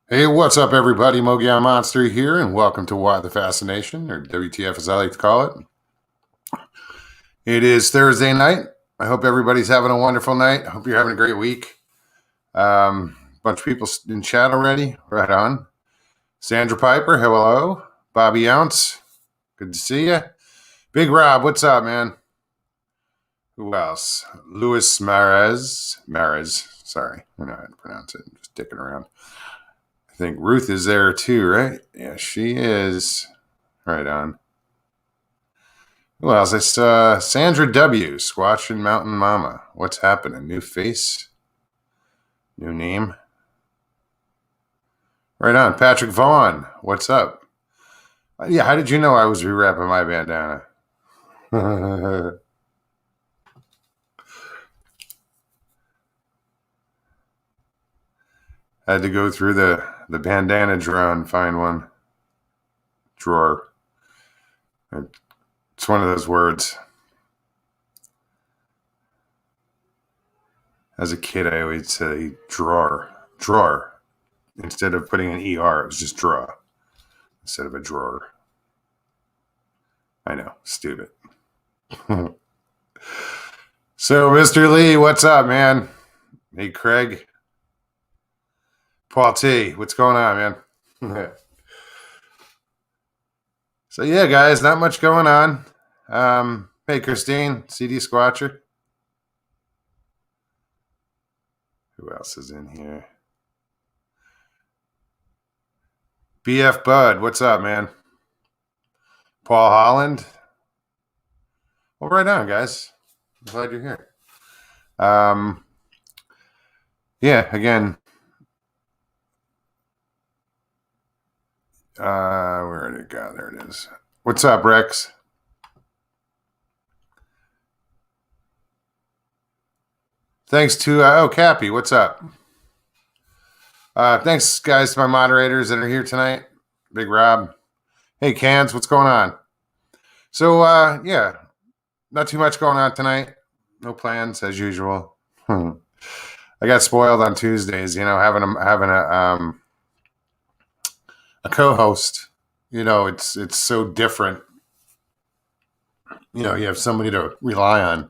Hey, what's up, everybody? Mogi Monster here, and welcome to Why the Fascination, or WTF as I like to call it. It is Thursday night. I hope everybody's having a wonderful night. I hope you're having a great week. Bunch of people in chat already. Right on. Sandra Piper, hello. Bobby Ounce, good to see you. Big Rob, what's up, man? Who else? Luis Mares. Sorry, I don't know how to pronounce it. I'm just dicking around. I think Ruth is there too, right? Yeah, she is. Right on. Who else? I saw Sandra W. Squatching Mountain Mama. What's happening? New face? New name? Right on. Patrick Vaughn. What's up? Yeah, how did you know I was rewrapping my bandana? Had to go through the bandana drawer and find one. Drawer. It's one of those words. As a kid, I always say drawer. Drawer. Instead of putting an ER, it was just draw. Instead of a drawer. I know. Stupid. So, Mr. Lee, what's up, man? Hey, Craig. Paul T, what's going on, man? So, yeah, guys, not much going on. Hey, Christine, CD Squatcher. Who else is in here? BF Bud, what's up, man? Paul Holland. Well, right on, guys. I'm glad you're here. Yeah, again, where did it go? There it is. What's up, Rex? Thanks to Cappy. What's up? Thanks, guys, to my moderators that are here tonight. Big Rob. Hey, Cans, what's going on? So, yeah, not too much going on tonight. No plans as usual. I got spoiled on Tuesdays. Having a co-host. It's so different. You have somebody to rely on.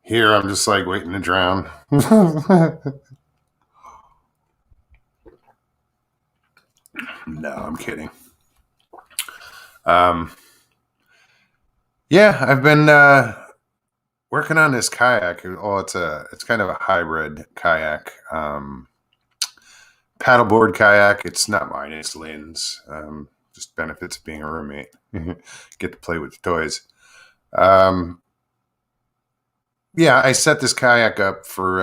Here, I'm just like waiting to drown. No, I'm kidding. Yeah, I've been working on this kayak. Oh, it's kind of a hybrid kayak. Paddleboard kayak. It's not mine. It's Lynn's. Just benefits of being a roommate. Get to play with the toys. Yeah, I set this kayak up for.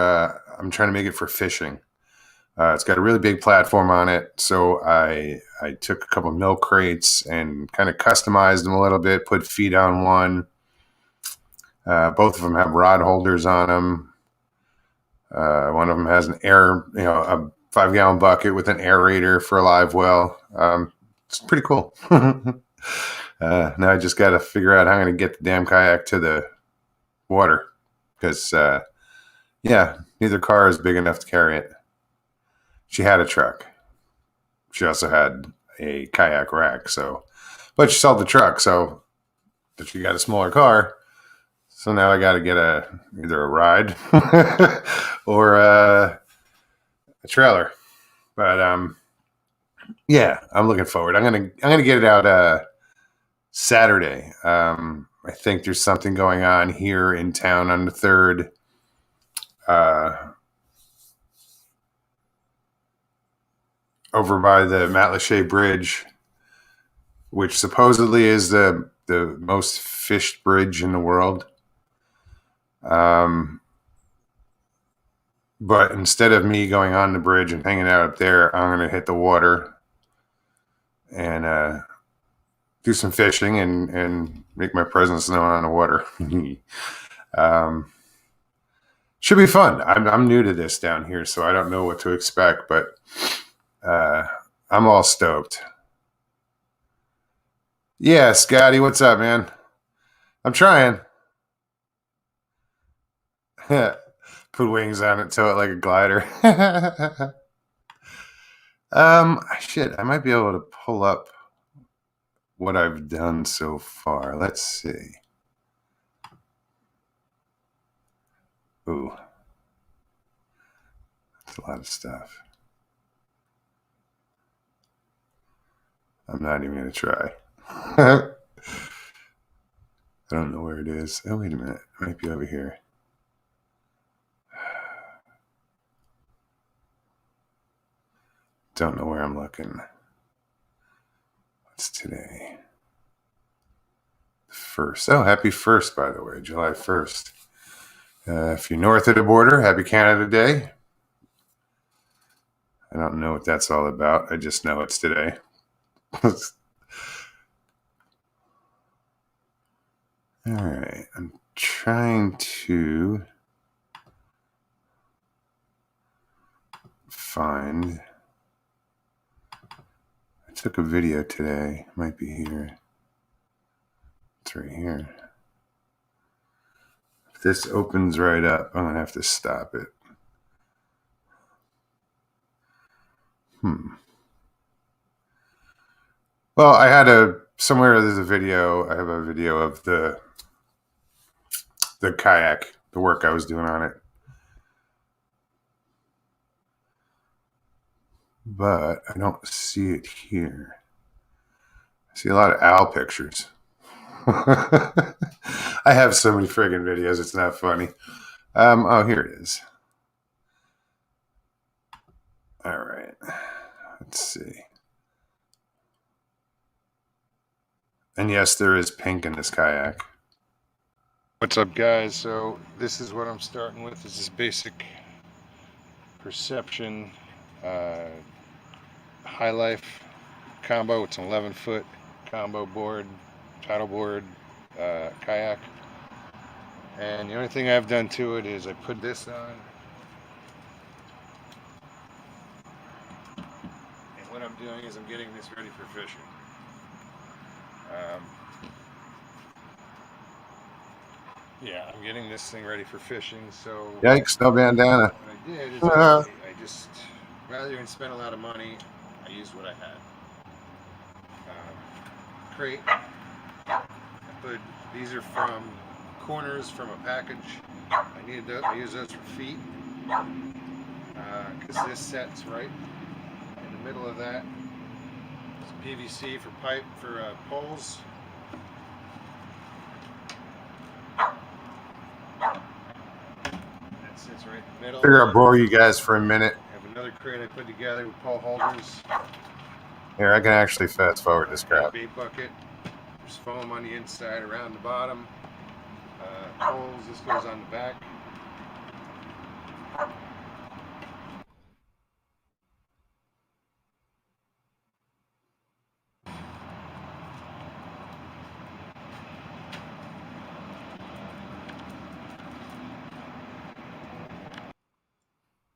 I'm trying to make it for fishing. It's got a really big platform on it, so I took a couple of milk crates and kind of customized them a little bit. Put feet on one. Both of them have rod holders on them. One of them has an a 5-gallon bucket with an aerator for a live well. It's pretty cool. Now I just got to figure out how I'm going to get the damn kayak to the water because, neither car is big enough to carry it. She had a truck. She also had a kayak rack. But she sold the truck, so she got a smaller car. So now I got to get either a ride or a trailer. But yeah, I'm looking forward. I'm gonna get it out Saturday. I think there's something going on here in town on the 3rd. Over by the Matlacha Bridge, which supposedly is the most fished bridge in the world. But instead of me going on the bridge and hanging out up there, I'm going to hit the water and do some fishing and make my presence known on the water. Should be fun. I'm new to this down here, so I don't know what to expect, but I'm all stoked. Yeah, Scotty, what's up, man? I'm trying. Put wings on it, tow it like a glider. Shit, I might be able to pull up what I've done so far. Let's see. Ooh, that's a lot of stuff. I'm not even going to try. I don't know where it is. Oh, wait a minute. It might be over here. Don't know where I'm looking. What's today? First. Oh, happy 1st, by the way, July 1st. If you're north of the border, happy Canada Day. I don't know what that's all about. I just know it's today. All right. I'm trying to find. I took a video today. Might be here. It's right here. If this opens right up, I'm going to have to stop it. Well, I had somewhere there's a video. I have a video of the kayak, the work I was doing on it. But I don't see it here. I see a lot of owl pictures. I have so many friggin' videos, it's not funny. Oh, here it is. All right. Let's see. And yes, there is pink in this kayak. What's up, guys? So this is what I'm starting with. This is basic perception high life combo. It's an 11-foot combo board, paddle board, kayak. And the only thing I've done to it is I put this on. And what I'm doing is I'm getting this ready for fishing. Yeah, I'm getting this thing ready for fishing. So yikes, no bandana. What I did is I just, rather than spend a lot of money, I used what I had. Crate. But these are from corners from a package. I use those for feet because this sets right in the middle of that. It's PVC for pipe for poles. That sits right in the middle. Figure I'll borrow you guys for a minute. I have another crate I put together with pole holders. Here, I can actually fast forward this crap. Bait bucket. There's foam on the inside, around the bottom. Poles. This goes on the back.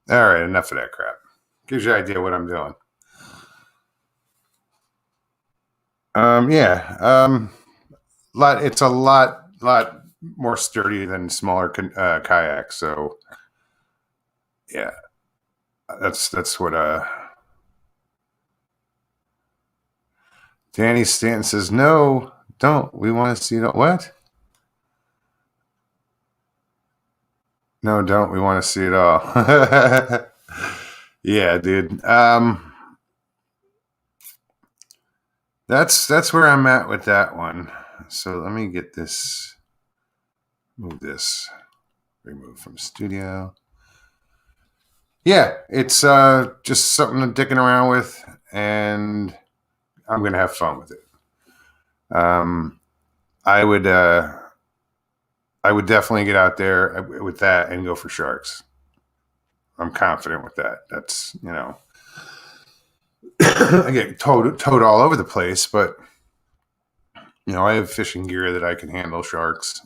All right, enough of that crap. Gives you an idea what I'm doing. It's a lot more sturdy than smaller kayaks. So, yeah, that's what. Danny Stanton says, "No, don't. We want to see it. What? No, don't. We want to see it all." Yeah, dude. That's where I'm at with that one. So let me get this. Move this. Remove from studio. Yeah, it's just something I'm dicking around with, and I'm gonna have fun with it. I would definitely get out there with that and go for sharks. I'm confident with that. That's, I get towed all over the place, but I have fishing gear that I can handle sharks.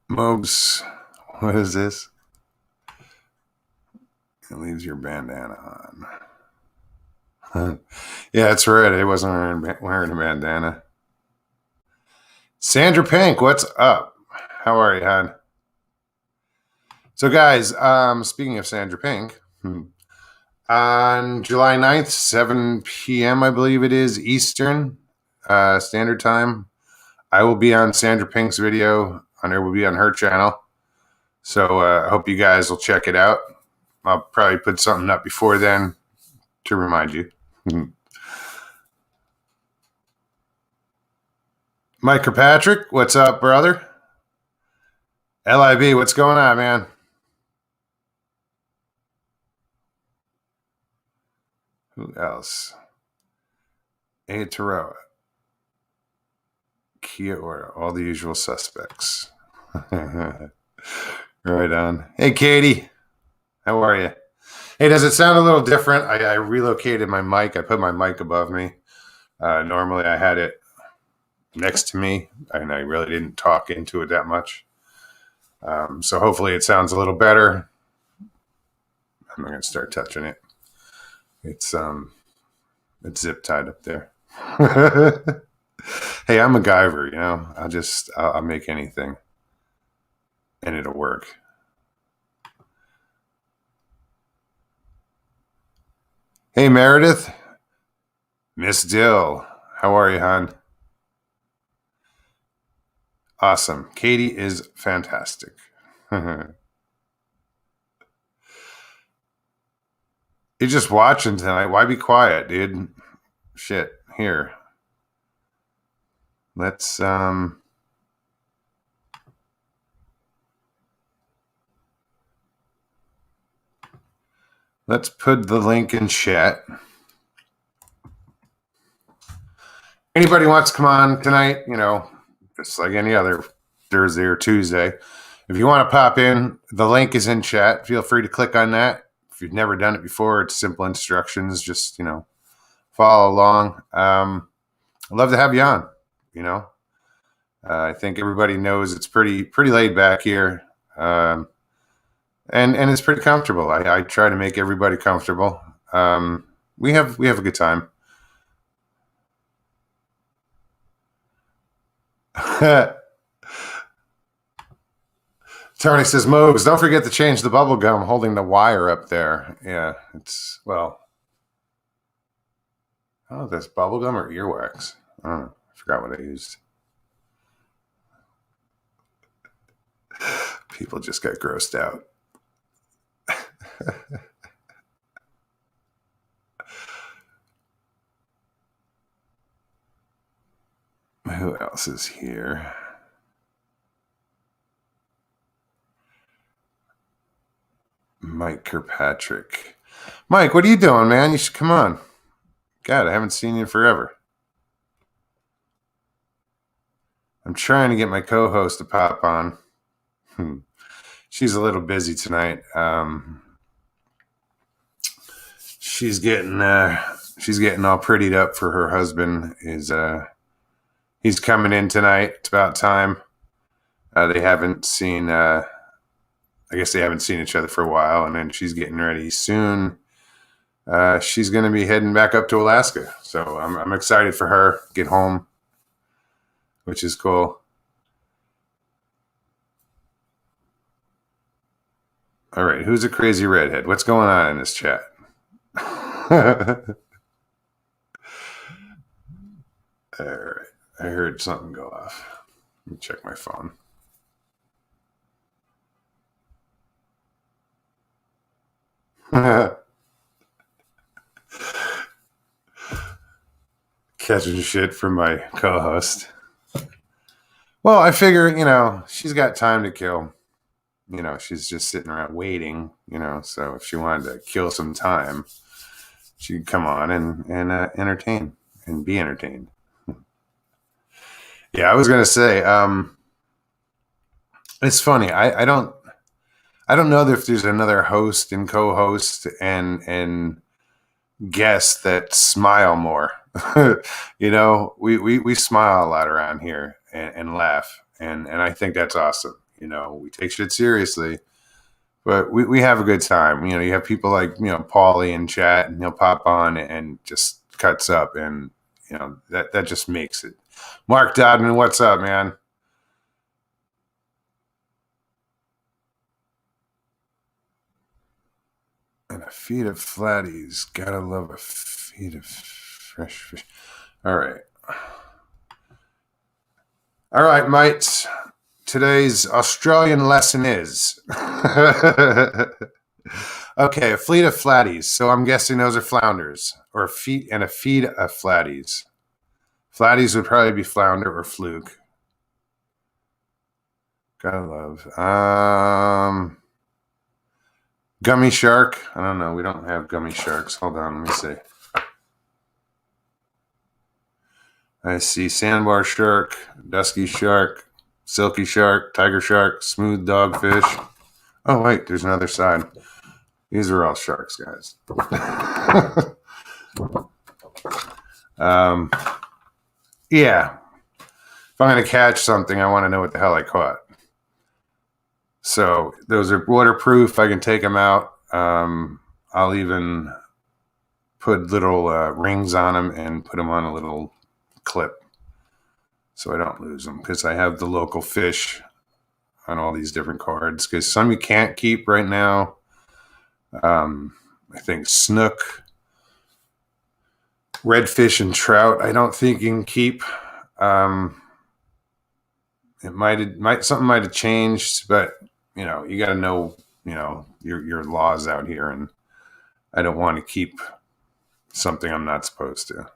Mobs, what is this? It leaves your bandana on. Yeah, that's right. I wasn't wearing a bandana. Sandra Pink, what's up? How are you, hon? So, guys, speaking of Sandra Pink, on July 9th, 7 p.m., I believe it is, Eastern Standard Time, I will be on Sandra Pink's video. It will be on her channel. So I hope you guys will check it out. I'll probably put something up before then to remind you. Mike Kirkpatrick, what's up, brother? LIB, what's going on, man? Who else? A Taroa, Kia Ora, all the usual suspects. Right on. Hey, Katie, how are you? Hey, does it sound a little different? I relocated my mic. I put my mic above me. Normally, I had it next to me, and I really didn't talk into it that much. So hopefully it sounds a little better. I'm not going to start touching it. It's zip tied up there. Hey, I'm a MacGyver, you know. I'll make anything, and it'll work. Hey, Meredith, Miss Dill, how are you, hon? Awesome. Katie is fantastic. You're just watching tonight. Why be quiet, dude? Shit. Here. Let's put the link in chat. Anybody wants to come on tonight, you know, just like any other Thursday or Tuesday. If you want to pop in, the link is in chat. Feel free to click on that. If you've never done it before, it's simple instructions. Just, you know, follow along. I'd love to have you on, you know. I think everybody knows it's pretty laid back here. And it's pretty comfortable. I try to make everybody comfortable. We have a good time. Tony says, Mogs, don't forget to change the bubble gum holding the wire up there. Yeah, it's, well, oh, that's bubble gum or earwax? I don't know. I forgot what I used. People just got grossed out. Who else is here? Mike Kirkpatrick. Mike, what are you doing, man? You should come on. God, I haven't seen you in forever. I'm trying to get my co-host to pop on. She's a little busy tonight. She's getting all prettied up for her husband. He's coming in tonight. It's about time. They haven't seen. I guess they haven't seen each other for a while, and then she's getting ready soon. She's going to be heading back up to Alaska, so I'm excited for her. Get home, which is cool. All right, who's a crazy redhead? What's going on in this chat? All right, I heard something go off. Let me check my phone. Catching shit from my co-host. Well, I figure, you know, she's got time to kill. You know, she's just sitting around waiting, you know, so if she wanted to kill some time, she'd come on and entertain and be entertained. Yeah, I was going to say, it's funny. I don't know if there's another host and co-host and guests that smile more. You know, we smile a lot around here and laugh. And I think that's awesome. You know, we take shit seriously, but we have a good time. You know, you have people like, you know, Paulie in chat, and he'll pop on and just cuts up, and, you know, that just makes it. Mark Dodman, what's up, man? a feed of flatties. Gotta love a feed of fresh fish. All right. All right, mates. Today's Australian lesson is okay, a fleet of flatties. So I'm guessing those are flounders or a feed of flatties. Flatties would probably be flounder or fluke. Gotta love. Gummy shark. I don't know. We don't have gummy sharks. Hold on. Let me see. I see sandbar shark, dusky shark, silky shark, tiger shark, smooth dogfish. Oh, wait. There's another side. These are all sharks, guys. Yeah. If I'm going to catch something, I want to know what the hell I caught. So those are waterproof. I can take them out. I'll even put little rings on them and put them on a little clip so I don't lose them, because I have the local fish on all these different cards, because some you can't keep right now. I think snook, redfish, and trout I don't think you can keep. It something might have changed, but you got to know your laws out here, and I don't want to keep something I'm not supposed to.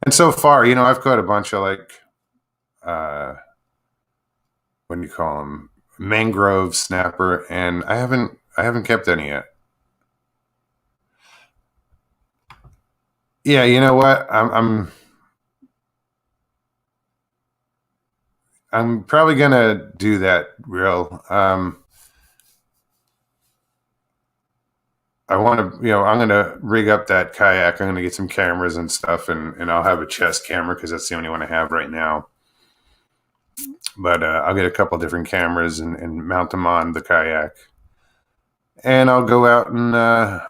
And so far, I've caught a bunch of what do you call them, mangrove snapper, and I haven't kept any yet. Yeah, you know what? I'm probably gonna do that. I want to, I'm gonna rig up that kayak. I'm gonna get some cameras and stuff, and I'll have a chest camera because that's the only one I have right now. But I'll get a couple different cameras and mount them on the kayak, and I'll go out and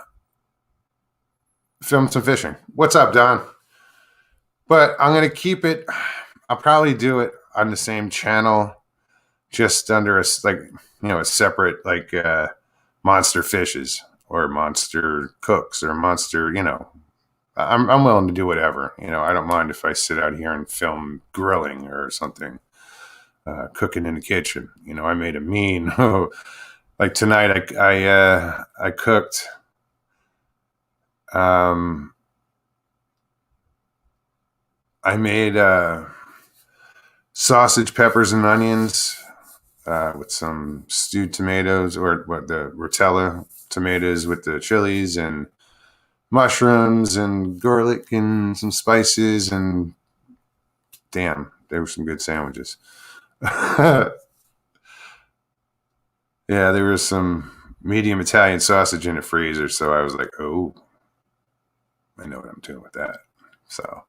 film some fishing. What's up, Don? But I'm gonna keep it. I'll probably do it on the same channel, just under a separate monster fishes or monster cooks or monster. I'm willing to do whatever. I don't mind if I sit out here and film grilling or something, cooking in the kitchen. I made a mean. Like tonight, I cooked. I made sausage, peppers, and onions with some stewed tomatoes, or the rotella tomatoes with the chilies and mushrooms and garlic and some spices, and damn, they were some good sandwiches. Yeah, there was some medium Italian sausage in the freezer, so I was like, oh, I know what I'm doing with that. So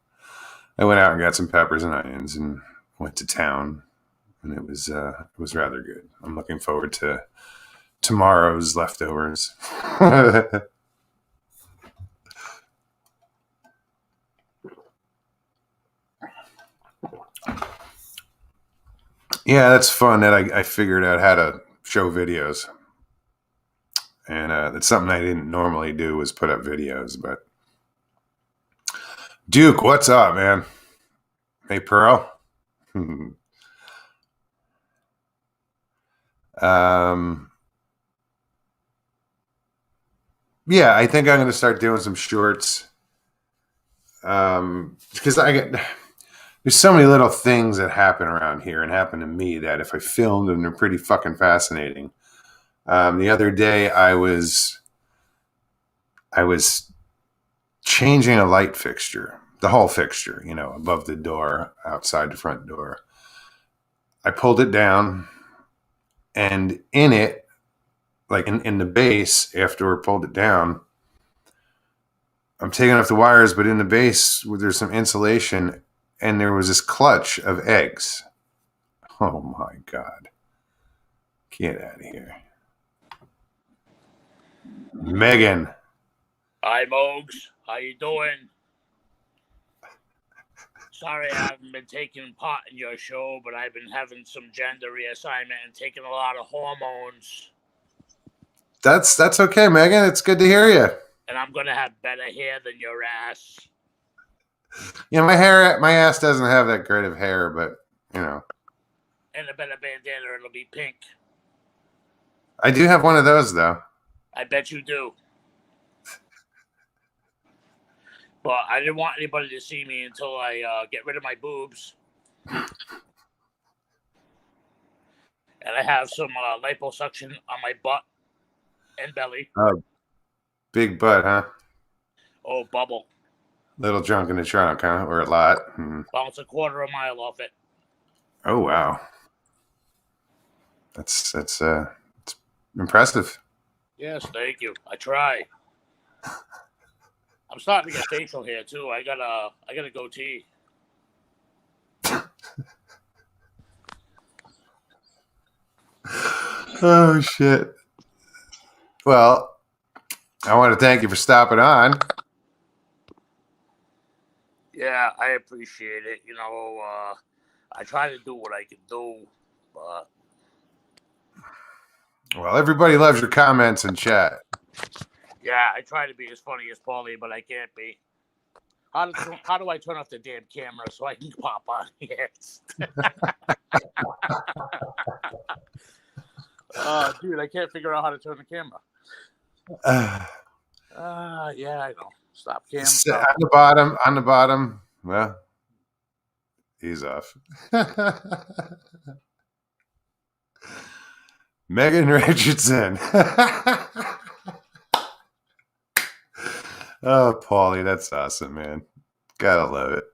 I went out and got some peppers and onions and went to town, and it was rather good. I'm looking forward to tomorrow's leftovers. Yeah, that's fun that I figured out how to show videos. And that's something I didn't normally do, was put up videos. But Duke, what's up, man? Hey, Pearl. Yeah, I think I'm going to start doing some shorts. Because there's so many little things that happen around here and happen to me that if I filmed them, they're pretty fucking fascinating. The other day I was changing a light fixture, the whole fixture, above the door, outside the front door. I pulled it down, and in it, like in the base, after I pulled it down, I'm taking off the wires, but in the base, there's some insulation, and there was this clutch of eggs. Oh my God. Get out of here. Megan. Hi, Mogs. How you doing? Sorry I haven't been taking part in your show, but I've been having some gender reassignment and taking a lot of hormones. That's okay, Megan. It's good to hear you. And I'm gonna have better hair than your ass. Yeah, my ass doesn't have that great of hair, but you know. And a better bandana, it'll be pink. I do have one of those though. I bet you do. But I didn't want anybody to see me until I get rid of my boobs. And I have some liposuction on my butt and belly. Big butt, huh? Oh, bubble. Little junk in the trunk, huh? Or a lot? Well, it's a quarter of a mile off it. Oh wow, that's it's impressive. Yes, thank you. I try. I'm starting to get facial hair too. I got a goatee. Oh shit. Well, I want to thank you for stopping on. Yeah, I appreciate it. You know, I try to do what I can do, but Well, everybody loves your comments in chat. yeah, I try to be as funny as Paulie, but I can't be. How do I turn off the damn camera so I can pop on? Yes. Dude, I can't figure out how to turn the camera. Yeah, I know. Stop cam. Stop. On the bottom. Well, he's off. Megan Richardson. Oh, Paulie, that's awesome, man. Gotta love it.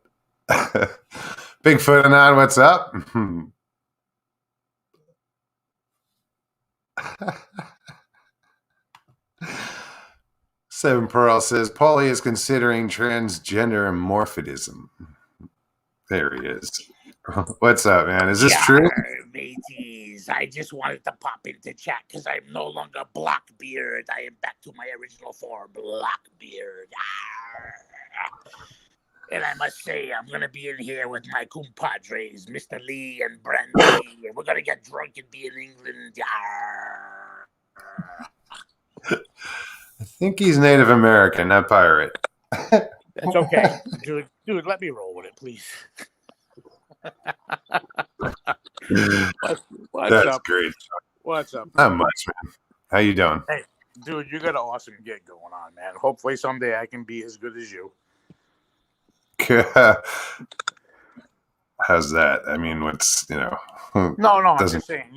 Bigfoot and on, what's up? Seven Pearl says Paulie is considering transgender morphism. There he is. What's up, man? Is this true? Mateys, I just wanted to pop into chat because I'm no longer Blackbeard. I am back to my original form, Blackbeard. And I must say, I'm going to be in here with my compadres, Mr. Lee and Brandy. And we're going to get drunk and be in England. I think he's Native American, not pirate. That's okay. Dude, let me roll with it, please. What's That's up? great. What's up? Not much, man. How you doing? Hey, dude, you got an awesome gig going on, man. Hopefully someday I can be as good as you. How's that? I mean, what's, No, I'm just saying,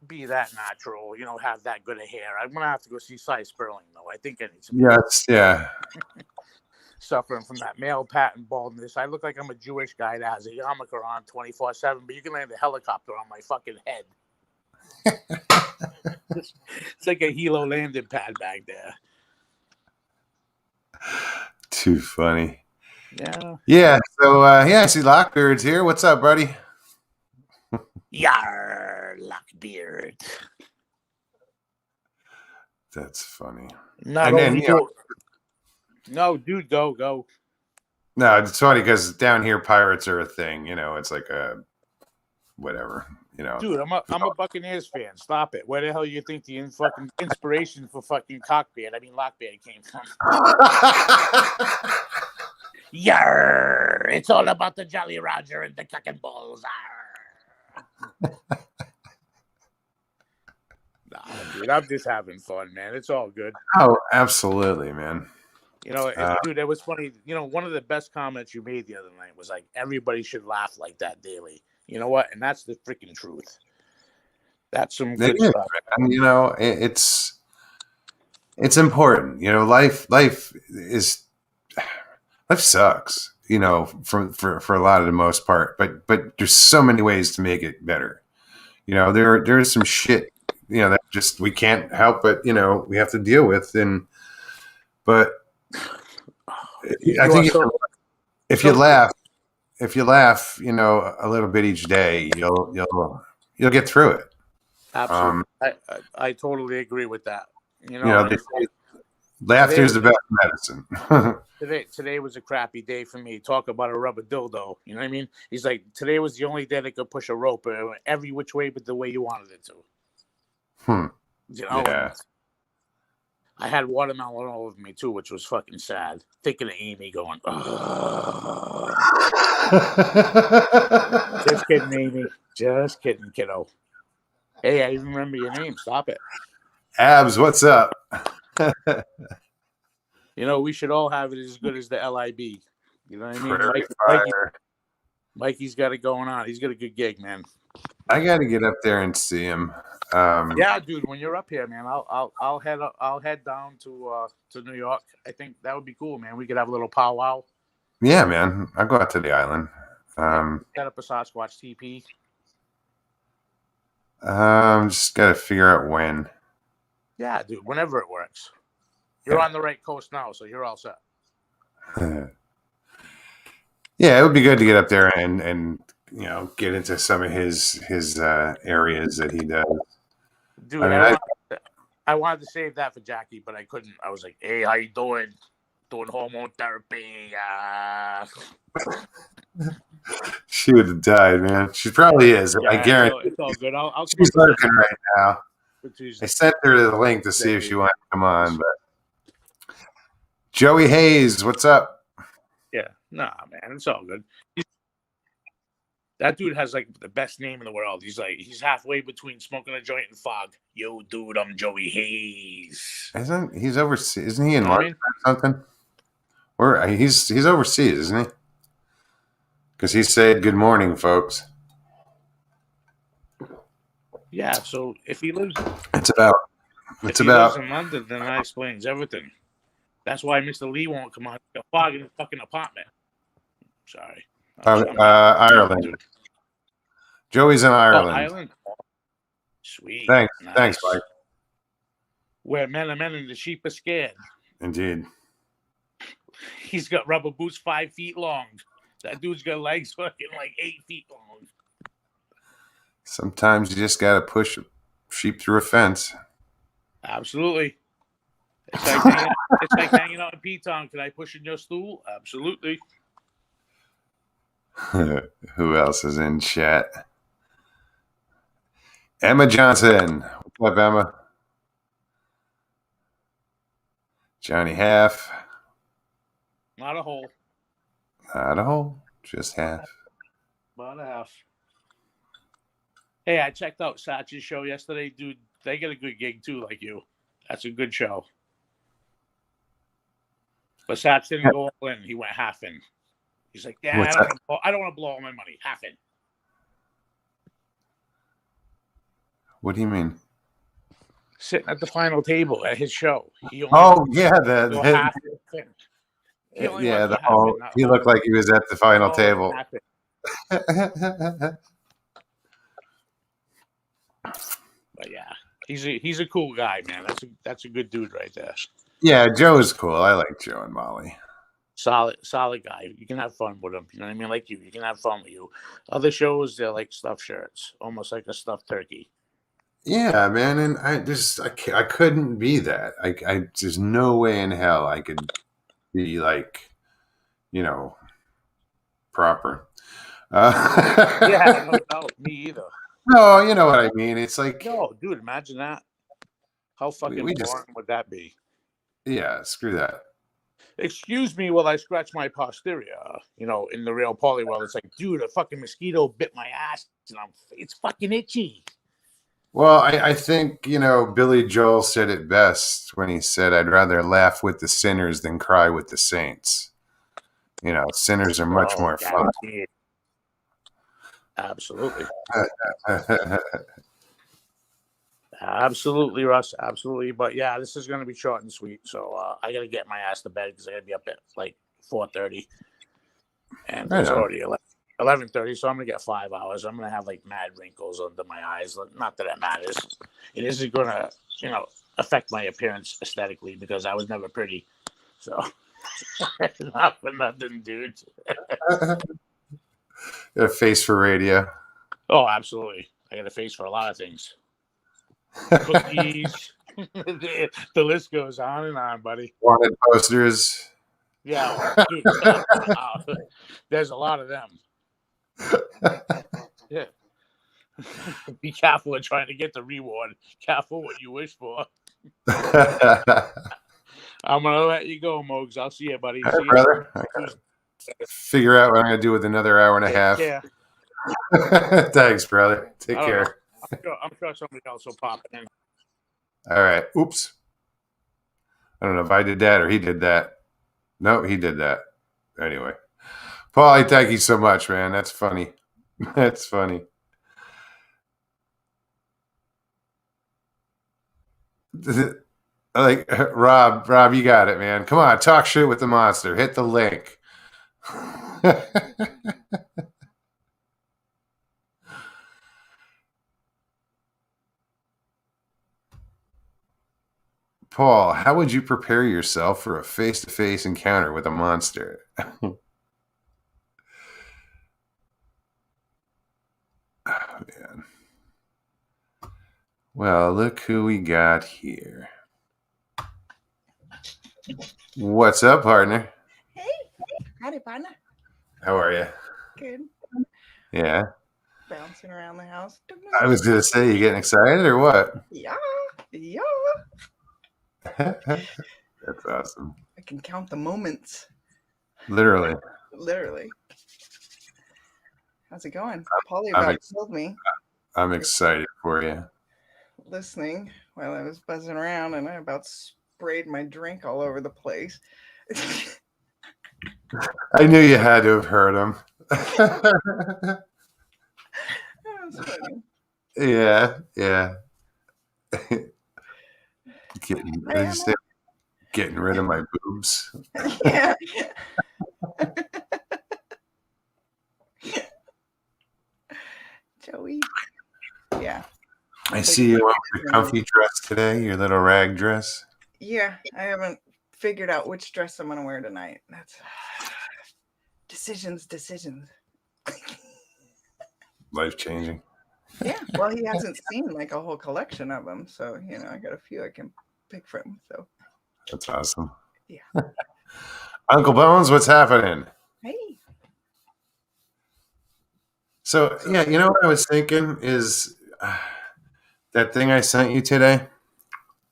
be that natural, have that good of hair. I'm going to have to go see Cy Sperling, though. I think I need some. Yes, yeah. Suffering from that male pattern baldness. I look like I'm a Jewish guy that has a yarmulke on 24/7, but you can land a helicopter on my fucking head. It's like a helo landing pad back there. Too funny. Yeah. Yeah. So, I see Lockbeard's here. What's up, buddy? Yar, Lockbeard. That's funny. No, dude, go. No, it's funny because down here pirates are a thing. It's like a whatever. Dude, I'm a Buccaneers fan. Stop it. Where the hell you think the fucking inspiration for fucking Lockbeard came from? Yarr! It's all about the Jolly Roger and the cock and balls. Nah, dude, I'm just having fun, man. It's all good. Oh, absolutely, man. Dude, it was funny. One of the best comments you made the other night was like, everybody should laugh like that daily. You know what? And that's the freaking truth. That's some good stuff. And, it's important. Life sucks, for a lot of the most part, but there's so many ways to make it better. There's some shit, that just, we can't help but, we have to deal with. But I think if you laugh, a little bit each day, you'll get through it. Absolutely. I totally agree with that. Laughter is the best medicine. Today was a crappy day for me. Talk about a rubber dildo. You know what I mean? He's like, today was the only day that could push a rope every which way but the way you wanted it to. You know, Yeah. and I had watermelon all over me too, which was fucking sad. Thinking of Amy going, "Ugh." Just kidding, Amy. Just kidding, kiddo. Hey, I even remember your name. Stop it. Abs, what's up? You know, we should all have it as good as the LIB. You know what I mean? Prairie Mikey's Fire. got it going on. He's got a good gig, man. I got to get up there and see him. Yeah, dude. When you're up here, man, I'll head down to New York. I think that would be cool, man. We could have a little powwow. Yeah, man. I'll go out to the island. Set up a Sasquatch TP. Just got to figure out when. Yeah, dude. Whenever it works. You're on the right coast now, so you're all set. Yeah, it would be good to get up there and you know, get into some of his areas that he does. Dude, I mean, I wanted to save that for Jackie, but I couldn't. I was like, "Hey, how you doing? Doing hormone therapy?" She would have died, man. She probably is. Yeah, I guarantee. it's all good. I'll She's lurking right now. Tuesday. I sent her the link to see if she wanted to come on, but Joey Hayes, what's up? Yeah, nah, man, it's all good. That dude has like the best name in the world. He's halfway between smoking a joint and fog. Yo, dude, I'm Joey Hayes. He's overseas? Isn't he in London or something? Or he's overseas, isn't he? Because he said good morning, folks. Yeah, so if he lives lives in London, then that explains everything. That's why Mr. Lee won't come out. He's fog in his fucking apartment. Sorry. Ireland. Joey's in Ireland. Oh, Ireland. Sweet. Thanks, nice. Thanks, Mike. Where men are men and the sheep are scared. Indeed. He's got rubber boots 5 feet long. That dude's got legs fucking like 8 feet long. Sometimes you just gotta push a sheep through a fence. Absolutely. It's like hanging out in P-Town. Can I push in your stool? Absolutely. Who else is in chat? Emma Johnson. What's up, Emma? Johnny Half. Not a hole. Not a hole. Just half. About a half. Hey, I checked out Satch's show yesterday, dude. They get a good gig too, like you. That's a good show. But Satch didn't go all in. He went half in. He's like, yeah, I don't want to blow all my money. Half in. What do you mean? Sitting at the final table at his show. He looked like he was at the final table. But yeah, he's a cool guy, man. That's a good dude right there. Yeah, Joe is cool. I like Joe and Molly. Solid guy. You can have fun with him. You know what I mean? Like you can have fun with you. Other shows, they're like stuffed shirts, almost like a stuffed turkey. Yeah, man, and I couldn't be that. I there's no way in hell I could be like, you know, proper. Yeah, no, me either. No, you know what I mean. It's like, no, dude, imagine that. How fucking boring would that be? Yeah, screw that. Excuse me while I scratch my posterior. You know, in the real Paulie world, it's like, dude, a fucking mosquito bit my ass, and it's fucking itchy. Well, I think, you know, Billy Joel said it best when he said, I'd rather laugh with the sinners than cry with the saints. You know, sinners are much more fun. Absolutely. Absolutely, Russ. Absolutely. But yeah, this is going to be short and sweet. So I got to get my ass to bed because I got to be up at like 4:30. And it's already 11:30. So I'm going to get 5 hours. I'm going to have like mad wrinkles under my eyes. Not that it matters. It isn't going to, you know, affect my appearance aesthetically because I was never pretty. So not for nothing, dude. Got a face for radio. Oh, absolutely. I got a face for a lot of things. Cookies. The list goes on and on, buddy. Wanted posters. Yeah, dude, there's a lot of them. Yeah. Be careful when trying to get the reward. Careful what you wish for. I'm gonna let you go, Mogs. I'll see you, buddy. All See right, you. brother. I gotta figure out what I'm gonna do with another hour and a half. Yeah. Thanks, brother. Take I don't care. know. I'm sure somebody else will pop in. All right. Oops. I don't know if I did that or he did that. No, he did that. Anyway. Paulie, thank you so much, man. That's funny. That's funny. Like Rob, you got it, man. Come on, talk shit with the monster. Hit the link. Paul, how would you prepare yourself for a face-to-face encounter with a monster? Oh, man. Well, look who we got here. What's up, partner? Hey, howdy, partner. How are you? Good. Yeah. Bouncing around the house. I was going to say, you getting excited or what? Yeah. That's awesome. I can count the moments. Literally. How's it going? Paulie about killed me. I'm excited for you. Listening while I was buzzing around, and I about sprayed my drink all over the place. I knew you had to have heard him. That was funny. Yeah. Getting rid of my boobs. Yeah. Joey. Yeah. I see you went with your comfy dress today, your little rag dress. Yeah, I haven't figured out which dress I'm gonna wear tonight. That's decisions. Life changing. Yeah, well, he hasn't seen like a whole collection of them, so I got a few I can pick from. So that's awesome. Yeah. Uncle Bones, what's happening? Hey. So yeah, you know what I was thinking is that thing I sent you today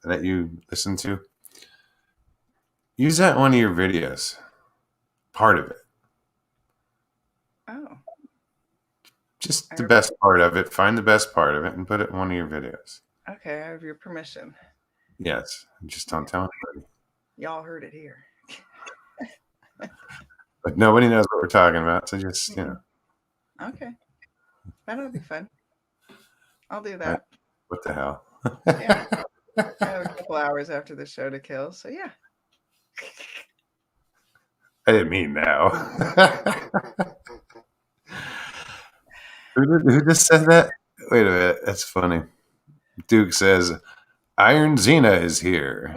that you listened to. Use that in one of your videos. Part of it. Oh. Just the best part of it. Find the best part of it and put it in one of your videos. Okay, I have your permission. Yes. Just don't tell anybody. Y'all heard it here. But nobody knows what we're talking about, so just, Okay. That'll be fun. I'll do that. What the hell? Yeah. I have a couple hours after the show to kill, so yeah. I didn't mean now. Who just said that? Wait a minute. That's funny. Duke says, Iron Xena is here.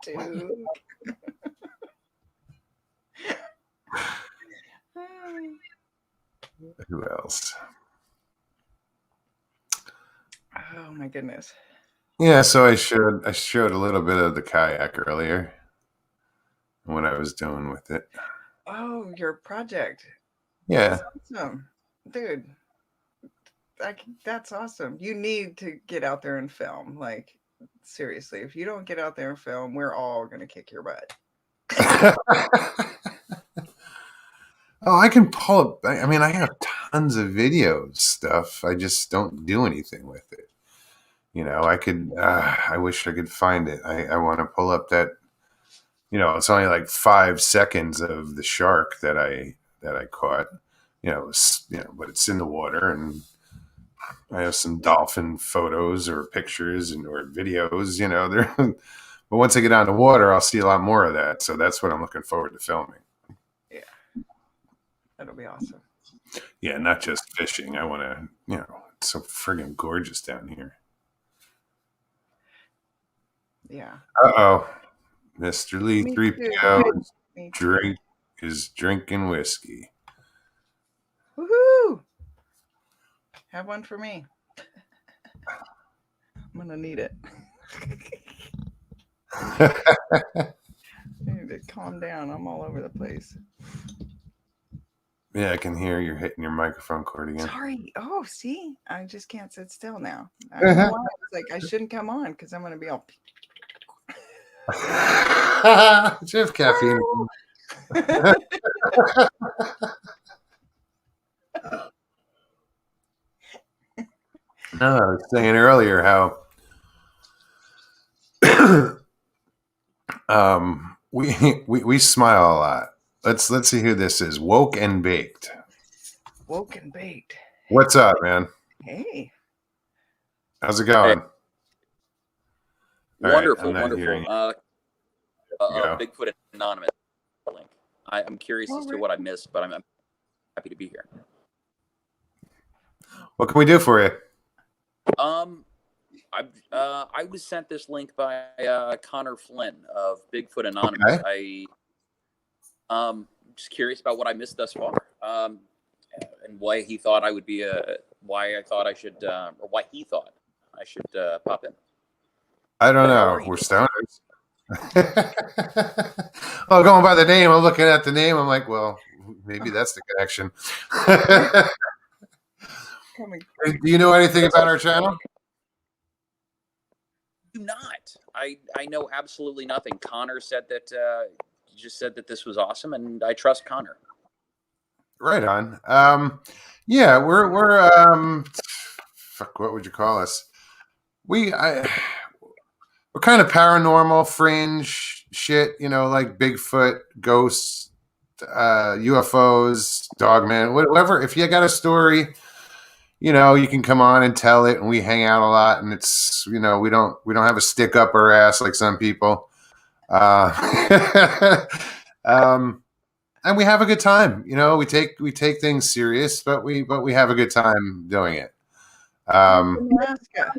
Dude. Who else? Oh my goodness. Yeah, so I showed a little bit of the kayak earlier. What I was doing with it. Oh, your project. Yeah. That's awesome. Dude. That's awesome. You need to get out there and film. Like, seriously, if you don't get out there and film, we're all gonna kick your butt. Oh, I can pull it. I mean, I have tons of video stuff. I just don't do anything with it. I could. I wish I could find it. I want to pull up that. It's only like 5 seconds of the shark that I caught. But it's in the water, and I have some dolphin photos or pictures or videos. But once I get on the water, I'll see a lot more of that. So that's what I'm looking forward to filming. Yeah, that'll be awesome. Yeah, not just fishing. I want to. It's so friggin' gorgeous down here. Yeah. Uh-oh. Mr. Lee 3PO is drinking whiskey. Woohoo! Have one for me. I'm gonna need it. I need to calm down. I'm all over the place. Yeah, I can hear you're hitting your microphone cord again. Sorry. Oh, see, I just can't sit still now. I don't know why. I was like, I shouldn't come on because I'm going to be all. Do you have caffeine? No, I was saying earlier how we smile a lot. Let's see who this is. Woke and Baked. Woke and Baked. What's up, man? Hey. How's it going? Hey. All Wonderful, right, wonderful. Go. Bigfoot Anonymous link. I'm curious as to what I missed, but I'm happy to be here. What can we do for you? I was sent this link by Connor Flynn of Bigfoot Anonymous. Okay. Just curious about what I missed thus far, and why he thought I would be why I thought I should, or why he thought I should pop in. I don't know. We're stoners. Well, going by the name, I'm looking at the name. I'm like, well, maybe that's the connection. Do you know anything about our channel? Do not. I know absolutely nothing. Connor said that just said that this was awesome, and I trust Connor. Right on. Yeah, we're fuck, what would you call us? We're kind of paranormal fringe shit, you know, like Bigfoot, ghosts, UFOs, Dogman, whatever. If you got a story, you know, you can come on and tell it, and we hang out a lot, and it's, you know, we don't have a stick up our ass like some people. And we have a good time. You know, we take things serious, but we have a good time doing it. Alaska.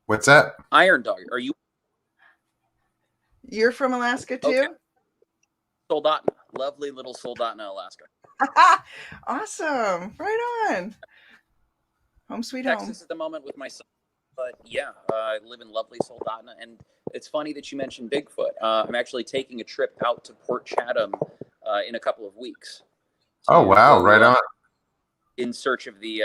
What's that? Iron Dog, are you? You're from Alaska too? Okay. Soldotna, lovely little Soldotna, Alaska. Awesome! Right on. Home sweet home. Texas at the moment with my son, but yeah, I live in lovely Soldotna, and it's funny that you mentioned Bigfoot. I'm actually taking a trip out to Port Chatham in a couple of weeks. Oh wow! Right on. In search of the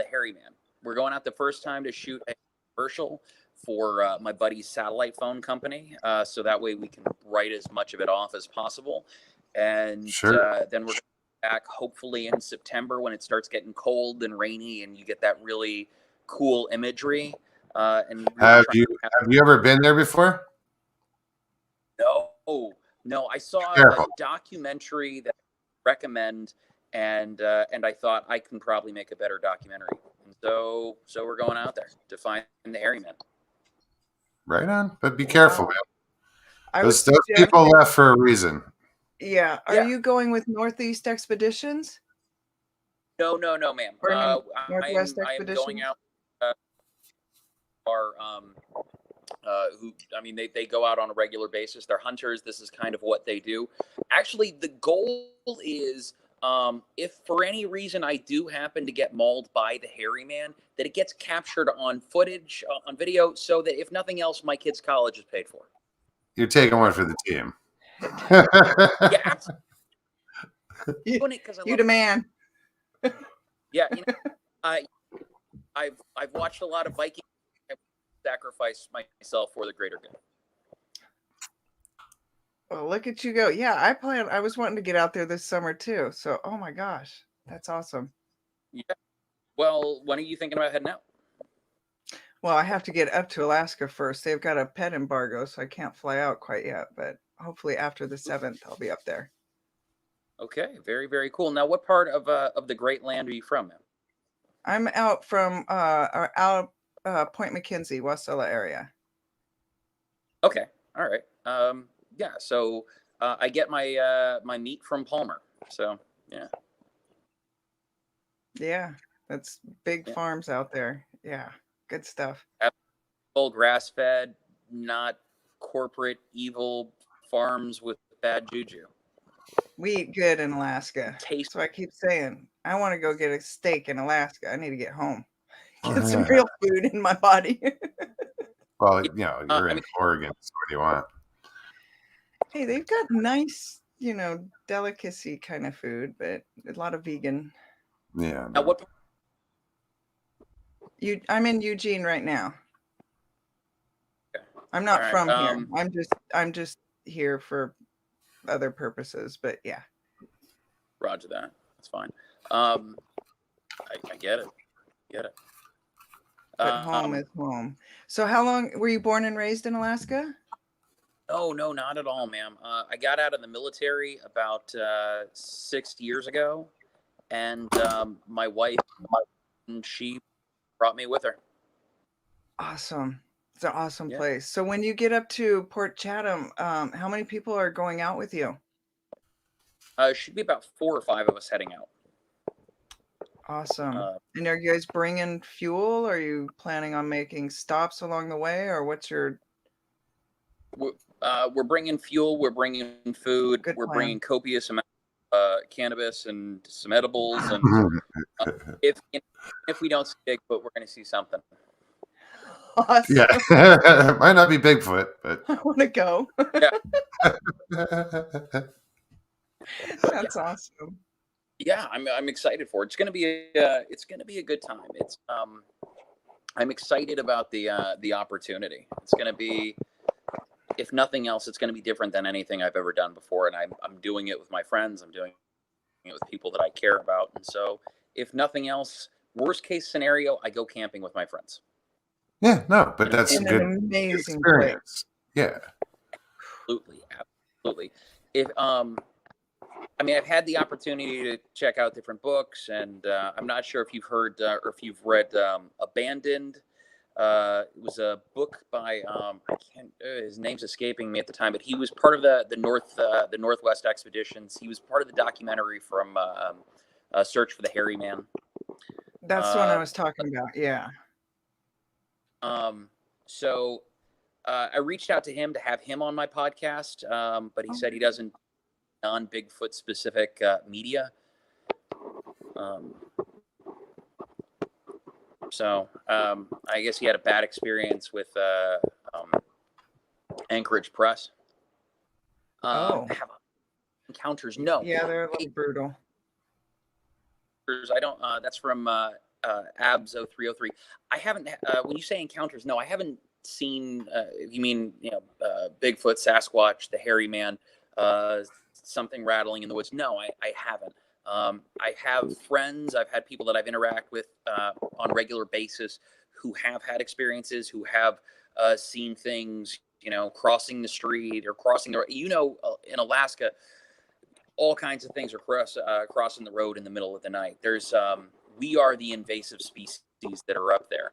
hairy man. We're going out the first time to shoot a commercial for my buddy's satellite phone company, so that way we can write as much of it off as possible, and sure. Then we're back hopefully in September when it starts getting cold and rainy, and you get that really cool imagery. And have you ever been there before? No. I saw a documentary that I recommend, and I thought I can probably make a better documentary. And so we're going out there to find the hairy man. Right on, but be careful, man. Those people left for a reason. Yeah. Are you going with Northeast Expeditions? No, ma'am. Northwest I am going out. Who, I mean, they go out on a regular basis. They're hunters. This is kind of what they do. Actually, the goal is, if for any reason I do happen to get mauled by the hairy man, that it gets captured on footage, on video, so that if nothing else, my kid's college is paid for. You're taking one for the team. Yeah, absolutely. You the man. Yeah, you know, I've watched a lot of Vikings. I sacrifice myself for the greater good. Well, look at you go. Yeah, I was wanting to get out there this summer too. So, oh my gosh, that's awesome. Yeah. Well, when are you thinking about heading out? Well, I have to get up to Alaska first. They've got a pet embargo, so I can't fly out quite yet. But hopefully after the 7th, I'll be up there. Okay, very, very cool. Now, what part of the Great Land are you from, man? I'm out from Point McKenzie, Wasilla area. Okay, all right. Yeah, so I get my my meat from Palmer. So yeah. Yeah, that's big farms out there. Yeah, good stuff. Full grass-fed, not corporate evil farms with bad juju. We eat good in Alaska. So I keep saying, I want to go get a steak in Alaska. I need to get home. Get some real food in my body. Well, you know, you're in Oregon, so what do you want? Hey, they've got nice delicacy kind of food, but a lot of vegan. Yeah. Now, what? I'm in Eugene right now. Okay. I'm not All right, from here. I'm just here for other purposes, but yeah. Roger that. That's fine. I get it. But home is home. So how long were you born and raised in Alaska? Oh, no, not at all, ma'am. I got out of the military about 6 years ago, and my wife, she brought me with her. Awesome. It's an awesome Yeah. place. So when you get up to Port Chatham, how many people are going out with you? Should be about 4 or 5 of us heading out. Awesome. And are you guys bringing fuel? Are you planning on making stops along the way, or what's your? We're bringing fuel. We're bringing food. Good We're plan. bringing copious amounts of cannabis and some edibles. And if we don't see Bigfoot, we're going to see something. Awesome. Yeah. Might not be Bigfoot, but I want to go. Yeah. That's awesome. Yeah, I'm excited for it. It's gonna be a good time. It's I'm excited about the opportunity. It's gonna be, if nothing else, it's gonna be different than anything I've ever done before, and I'm doing it with my friends. I'm doing it with people that I care about, and so if nothing else, worst case scenario, I go camping with my friends. Yeah, no, but that's a In good an amazing experience. Yeah. Absolutely. If I mean, I've had the opportunity to check out different books, and I'm not sure if you've heard or if you've read Abandoned. It was a book by I can't. His name's escaping me at the time, but he was part of the Northwest expeditions. He was part of the documentary from Search for the Hairy Man. That's the one I was talking about. Yeah. So I reached out to him to have him on my podcast, but he said he doesn't non-Bigfoot specific media. So I guess he had a bad experience with Anchorage Press. Encounters? No. Yeah, they're a little brutal. I don't. That's from Abs 0303. I haven't. When you say encounters, no, I haven't seen. You mean Bigfoot, Sasquatch, the hairy man, something rattling in the woods? No, I haven't. I have friends. I've had people that I've interacted with on a regular basis who have had experiences, who have seen things. Crossing the street or crossing the. In Alaska, all kinds of things are crossing the road in the middle of the night. There's we are the invasive species that are up there.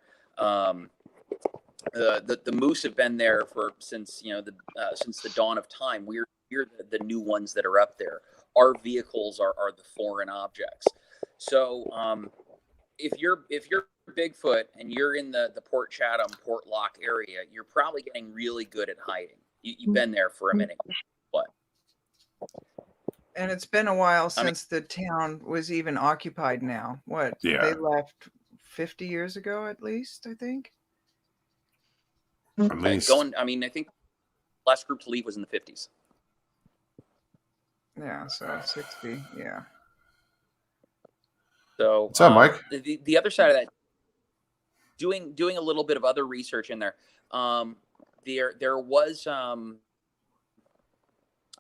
The moose have been there since the dawn of time. We're the new ones that are up there. Our vehicles are the foreign objects. So if you're Bigfoot and you're in the Port Chatham, Port Lock area, you're probably getting really good at hiding. You've been there for a minute. What? And it's been a while since the town was even occupied now. What? Yeah. They left 50 years ago at least, I think. At least. I think last group to leave was in the 50s. Yeah, so 60, yeah. So what's up, Mike? The other side of that, doing a little bit of other research in there. There was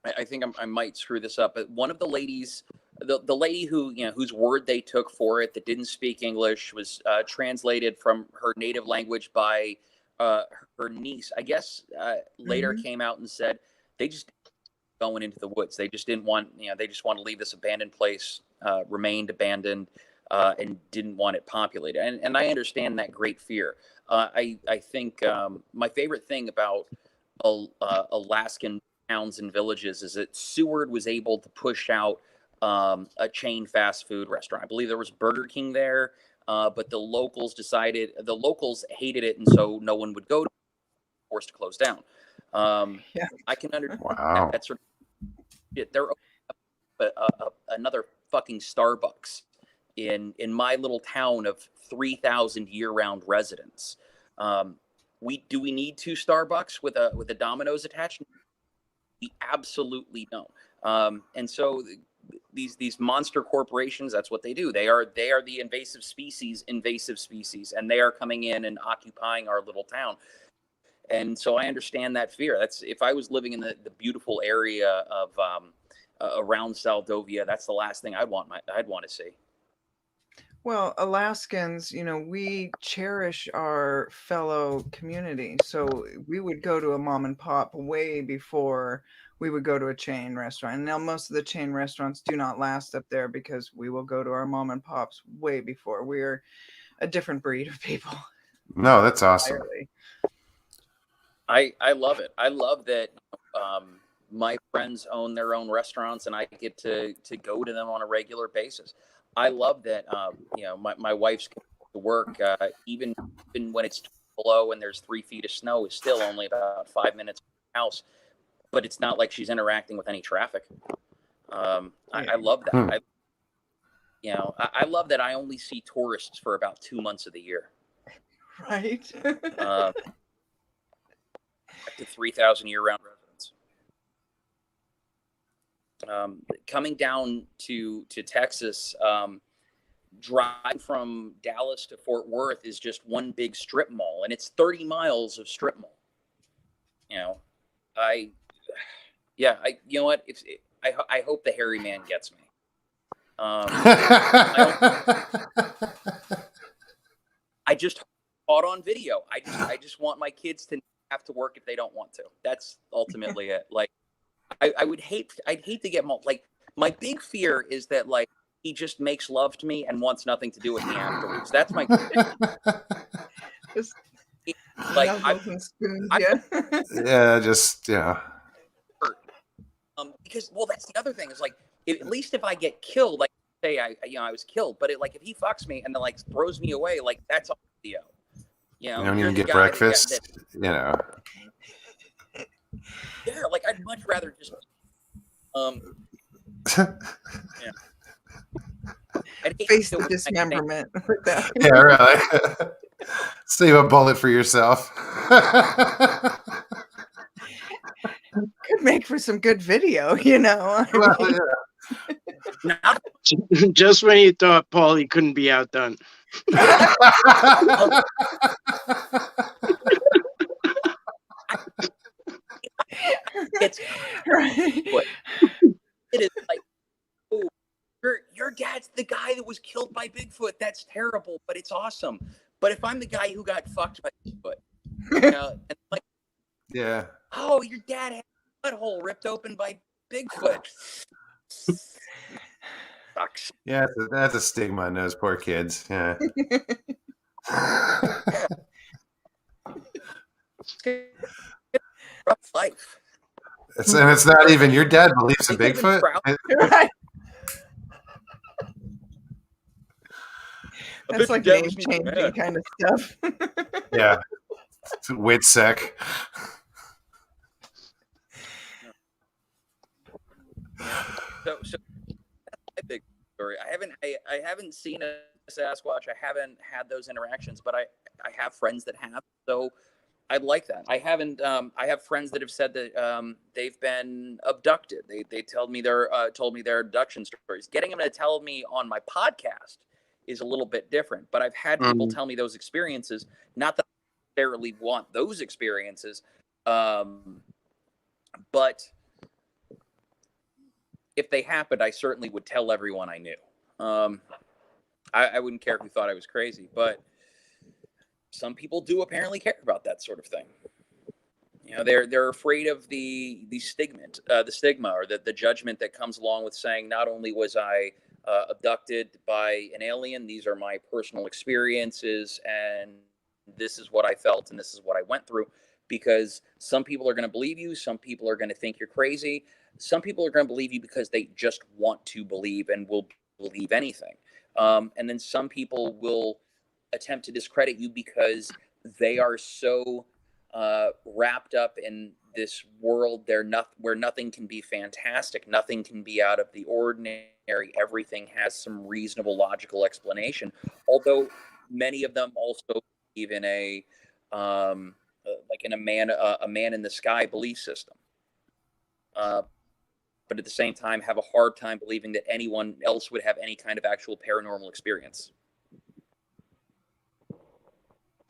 I think I might screw this up, but one of the ladies, the lady who whose word they took for it that didn't speak English was translated from her native language by her niece. I guess later came out and said they just going into the woods. They just didn't want they just want to leave this abandoned place, remained abandoned, and didn't want it populated. And I understand that great fear. I think my favorite thing about Alaskan towns and villages is that Seward was able to push out a chain fast food restaurant. I believe there was Burger King there, but the locals hated it, and so no one would go. Forced to close down. I can understand that sort of shit. There another fucking Starbucks in my little town of 3,000 year-round residents. We need 2 Starbucks with a Domino's attached? We absolutely don't. And so these monster corporations, that's what they do. They are the invasive species, and they are coming in and occupying our little town. And so I understand that fear. That's, if I was living in the beautiful area of around Saldovia, that's the last thing I'd want to see. Well, Alaskans, we cherish our fellow community. So we would go to a mom and pop way before we would go to a chain restaurant. Now, most of the chain restaurants do not last up there because we will go to our mom and pops way before. We're a different breed of people. No, that's awesome. Entirely. I love it. I love that my friends own their own restaurants and I get to go to them on a regular basis. I love that, my wife's to work, even when it's below and there's 3 feet of snow, is still only about 5 minutes from the house, but it's not like she's interacting with any traffic. I love that. I love that I only see tourists for about 2 months of the year. Right. To 3,000 year-round residents. Coming down to Texas, drive from Dallas to Fort Worth is just one big strip mall, and it's 30 miles of strip mall. I hope the hairy man gets me. I just caught on video. I just want my kids to have to work if they don't want to. That's ultimately it. Like, I'd hate to get like, my big fear is that, like, he just makes love to me and wants nothing to do with me afterwards. That's my just like spoons, because, well, that's the other thing is, like, at least if I get killed, like, say I was killed, but like, if he fucks me and then, like, throws me away, like, that's all video. You don't even get breakfast. Yeah, like, I'd much rather just face the dismemberment with that. Yeah, really. Save a bullet for yourself. Could make for some good video, Well, yeah. Just when you thought Paulie couldn't be outdone. It's right. It is like, oh, your dad's the guy that was killed by Bigfoot. That's terrible, but it's awesome. But if I'm the guy who got fucked by Bigfoot, and like, yeah. Oh, your dad had a butthole ripped open by Bigfoot. Sucks. Yeah, that's a stigma on those poor kids. Yeah. Rough life. And it's not even your dad believes in Bigfoot. Right. That's like name changing kind of stuff. Yeah. It's Witsec. So that's my big story. I haven't seen a Sasquatch. I haven't had those interactions, but I have friends that have. So I'd like that. I haven't. I have friends that have said that they've been abducted. They told me their abduction stories. Getting them to tell me on my podcast is a little bit different. But I've had people tell me those experiences. Not that I necessarily want those experiences, but if they happened, I certainly would tell everyone I knew. I wouldn't care who thought I was crazy, but some people do apparently care about that sort of thing. They're afraid of the stigma or the judgment that comes along with saying, not only was I abducted by an alien, these are my personal experiences, and this is what I felt, and this is what I went through. Because some people are going to believe you, some people are going to think you're crazy, some people are going to believe you because they just want to believe and will believe anything. And then some people will attempt to discredit you because they are so wrapped up in this world where nothing can be fantastic, nothing can be out of the ordinary, everything has some reasonable logical explanation, although many of them also believe in a man in the sky belief system. but at the same time have a hard time believing that anyone else would have any kind of actual paranormal experience.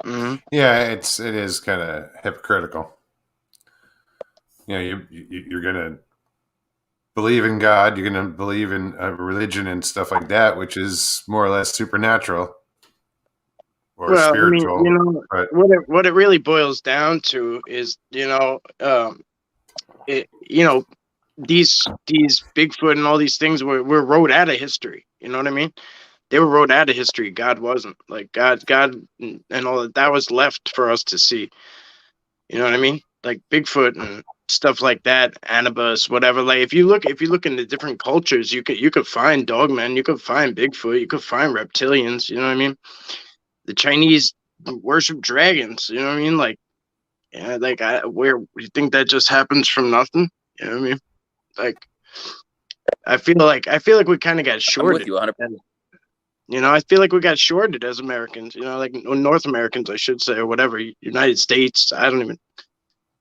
Mm-hmm. Yeah, it is kind of hypocritical. You're gonna believe in God, you're gonna believe in a religion and stuff like that, which is more or less supernatural or Well, I mean, spiritual. But what it really boils down to is, these Bigfoot and all these things were wrote out of history. You know what I mean? They were wrote out of history. God wasn't. Like God and all that was left for us to see. You know what I mean? Like Bigfoot and stuff like that, Anubis, whatever. Like if you look into different cultures, you could find dogmen, you could find Bigfoot, you could find reptilians. You know what I mean? The Chinese worship dragons. You know what I mean? Like, yeah, like where you think that just happens from nothing? You know what I mean? Like, I feel like we kind of got shorted. I'm with you 100%. I feel like we got shorted as Americans. Like North Americans, I should say, or whatever. United States. I don't even.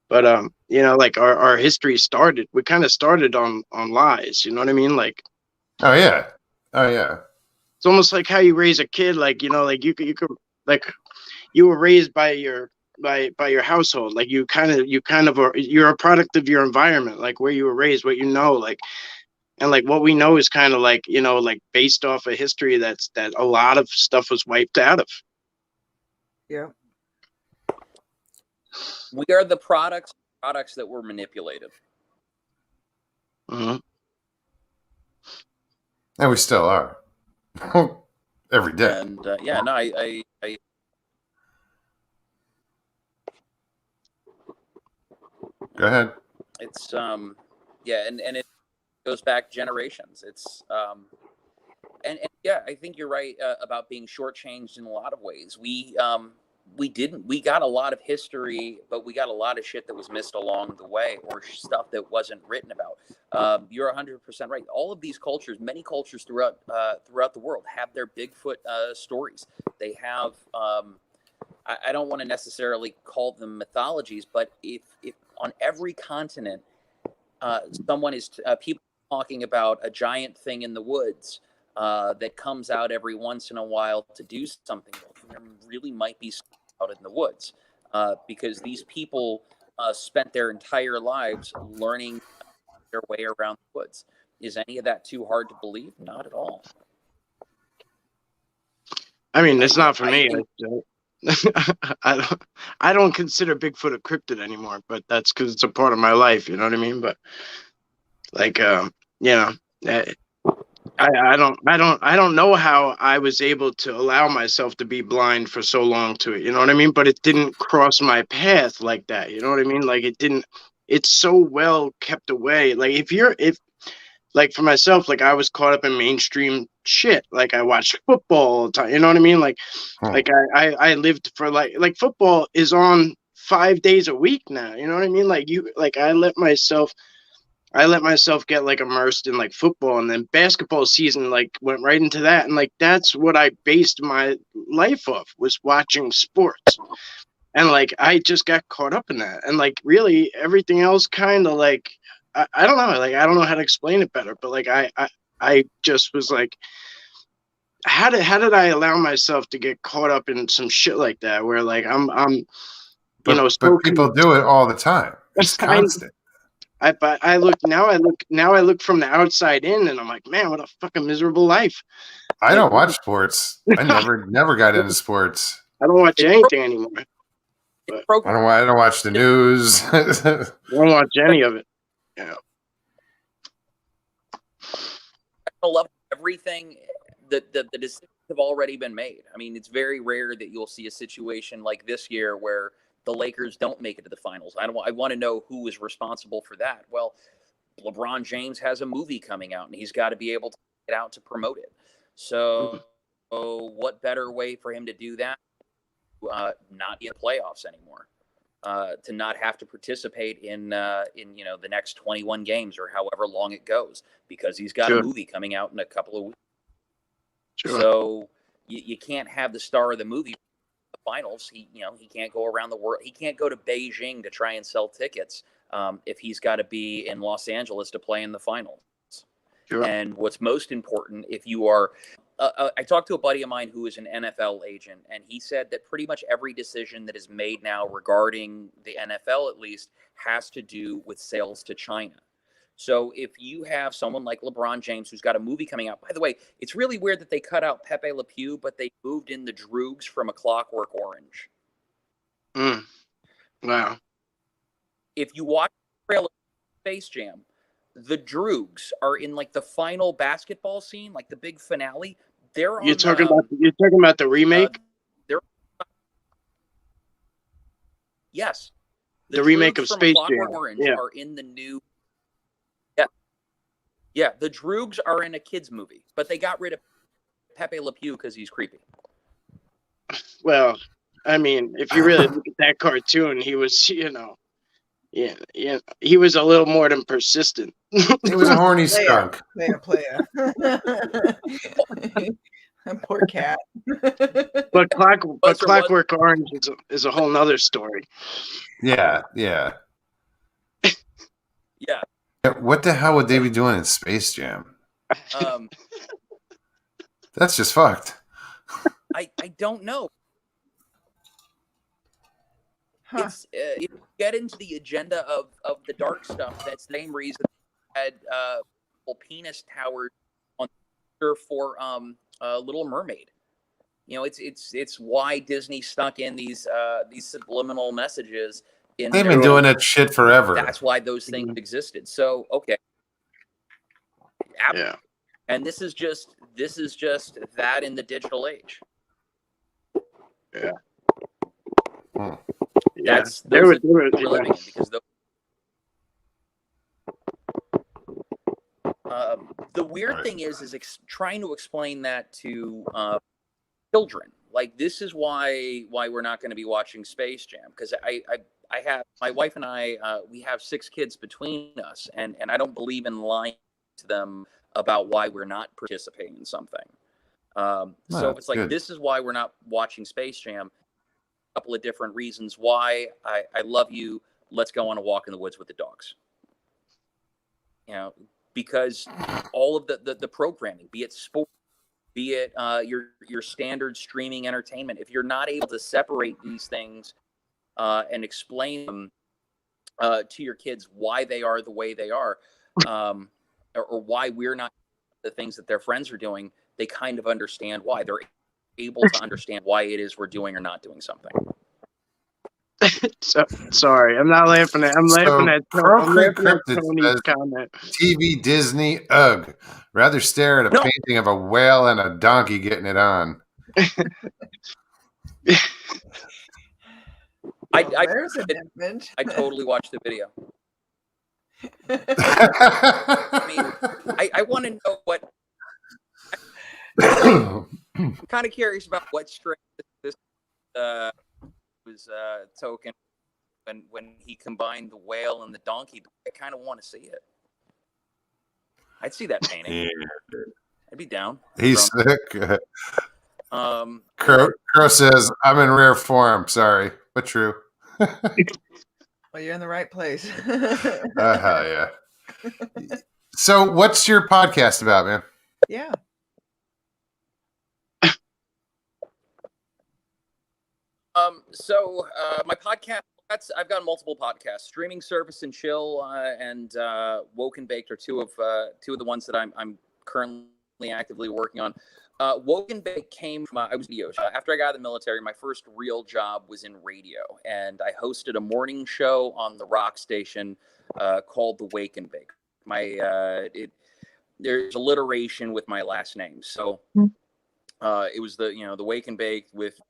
But like our history started. We kind of started on lies. You know what I mean? Like, oh yeah. It's almost like how you raise a kid. Like like you could like you were raised by your household. Like you're a product of your environment, like where you were raised, what like. And like what we know is kind of like, like based off of history that a lot of stuff was wiped out of. Yeah. We are the products that were manipulated. Mm-hmm. And we still are. Every day. And I Go ahead. It's and it goes back generations. It's and yeah, I think you're right about being shortchanged in a lot of ways. We got a lot of history, but we got a lot of shit that was missed along the way, or stuff that wasn't written about. You're 100% right. All of these cultures, many cultures throughout the world, have their Bigfoot stories. They have. I don't want to necessarily call them mythologies, but if on every continent, someone is people talking about a giant thing in the woods that comes out every once in a while to do something, there really might be something out in the woods because these people spent their entire lives learning their way around the woods. Is any of that too hard to believe? Not at all. I mean, it's not for me. I don't consider Bigfoot a cryptid anymore, but that's because it's a part of my life. You know what I mean? But like, I don't know how I was able to allow myself to be blind for so long to it. You know what I mean? But it didn't cross my path like that. You know what I mean? Like it didn't. It's so well kept away. Like like for myself, like I was caught up in mainstream shit. Like I watched football all the time. You know what I mean? Like I lived for like football is on 5 days a week now. You know what I mean? Like I let myself get like immersed in like football, and then basketball season like went right into that, and like that's what I based my life off, was watching sports. And like I just got caught up in that, and like really everything else kind of like I don't know, like I don't know how to explain it better, but like I just was like, how did I allow myself to get caught up in some shit like that, where like I'm but people do it all the time. It's constant. I look from the outside in, and I'm like, man, what a fucking miserable life. I don't watch sports. I never got into sports. I don't watch anything anymore. But I don't watch the news. I don't watch any of it. Yeah. I love everything. The decisions have already been made. I mean, it's very rare that you'll see a situation like this year where the Lakers don't make it to the finals. I want to know who is responsible for that. Well, LeBron James has a movie coming out, and he's got to be able to get out to promote it. So, what better way for him to do that? Not be in playoffs anymore. To not have to participate in the next 21 games or however long it goes, because he's got a movie coming out in a couple of weeks. Sure. So you can't have the star of the movie the finals. He can't go around the world. He can't go to Beijing to try and sell tickets if he's got to be in Los Angeles to play in the finals. Sure. And what's most important, if you are, I talked to a buddy of mine who is an NFL agent, and he said that pretty much every decision that is made now regarding the NFL, at least, has to do with sales to China. So if you have someone like LeBron James, who's got a movie coming out, by the way, it's really weird that they cut out Pepe Le Pew, but they moved in the Droogs from A Clockwork Orange. Wow. If you watch the trailer of Space Jam, the Droogs are in like the final basketball scene, like the big finale. They're You're talking about the remake? Yes. The remake of Droogs from Space Clockwork Jam. Orange Yeah. are in the new. Yeah, the Droogs are in a kids movie, but they got rid of Pepe Le Pew because he's creepy. Well, I mean, if you really look at that cartoon, he was, he was a little more than persistent. He was a horny skunk. Playa. Poor cat. But Clockwork Orange is a whole nother story. Yeah. Yeah. What the hell would they be doing in Space Jam? That's just fucked. I don't know. Huh. It's if you get into the agenda of the dark stuff, that's the same reason they had penis towers on for Little Mermaid. It's why Disney stuck in these subliminal messages. They've been doing that shit forever. That's why those things existed. So okay. Yeah. And this is just that in the digital age. Yeah. That's they were we're living in, because the weird thing is trying to explain that to children. Like, this is why we're not going to be watching Space Jam, because I have my wife and I we have 6 kids between us, and I don't believe in lying to them about why we're not participating in something. So it's like, good. This is why we're not watching Space Jam. A couple of different reasons why. I love you. Let's go on a walk in the woods with the dogs. Because all of the programming, be it sport, be it your standard streaming entertainment, if you're not able to separate these things and explain them to your kids why they are the way they are, or why we're not the things that their friends are doing, they kind of understand why. They're able to understand why it is we're doing or not doing something. Sorry, I'm not laughing at. I'm laughing at Tony's comment. TV Disney, ugh. Rather stare at a painting of a whale and a donkey getting it on. I totally watched the video. I mean, I want to know what. I'm kind of curious about what strength this was token when he combined the whale and the donkey. I kind of want to see it. I'd see that painting. Yeah. I'd be down. He's sick. Crow says, "I'm in rare form. Sorry, but true." Well, you're in the right place. Yeah. So, what's your podcast about, man? Yeah. So my podcast, I've got multiple podcasts. Streaming Service and Chill and Woke and Baked are two of the ones that I'm currently actively working on. Woke and Baked came from I was video. After I got out of the military, my first real job was in radio, and I hosted a morning show on the rock station called The Wake and Bake. There's alliteration with my last name, so it was the Wake and Bake with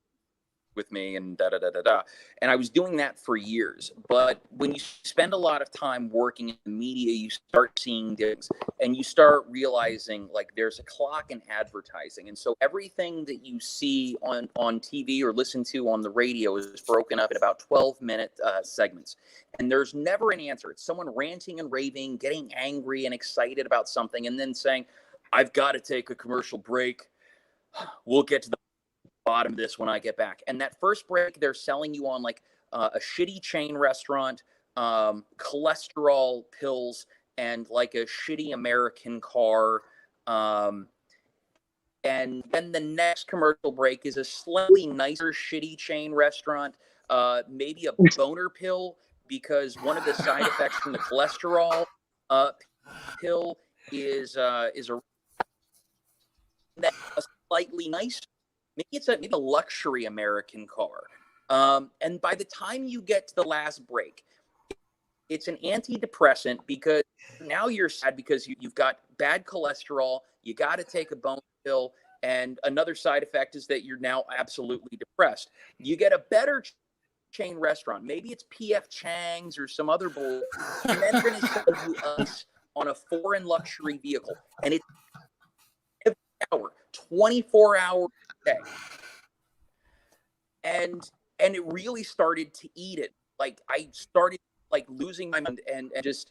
me and and I was doing that for years. But when you spend a lot of time working in the media, you start seeing things, and you start realizing, like, there's a clock in advertising, and so everything that you see on TV or listen to on the radio is broken up in about 12-minute segments, and there's never an answer. It's someone ranting and raving, getting angry and excited about something, and then saying, "I've got to take a commercial break. We'll get to the bottom of this when I get back." And that first break, they're selling you on like a shitty chain restaurant, cholesterol pills, and like a shitty American car. And then the next commercial break is a slightly nicer, shitty chain restaurant, maybe a boner pill, because one of the side effects from the cholesterol pill is a slightly nicer. Maybe it's maybe a luxury American car. And by the time you get to the last break, it's an antidepressant, because now you're sad because you've got bad cholesterol. You got to take a bone pill. And another side effect is that you're now absolutely depressed. You get a better chain restaurant. Maybe it's P.F. Chang's or some other bull. And then they're going to sell you ice on a foreign luxury vehicle. And it's every hour, 24 hours a day. And it really started to eat it. Like, I started like losing my mind, and just,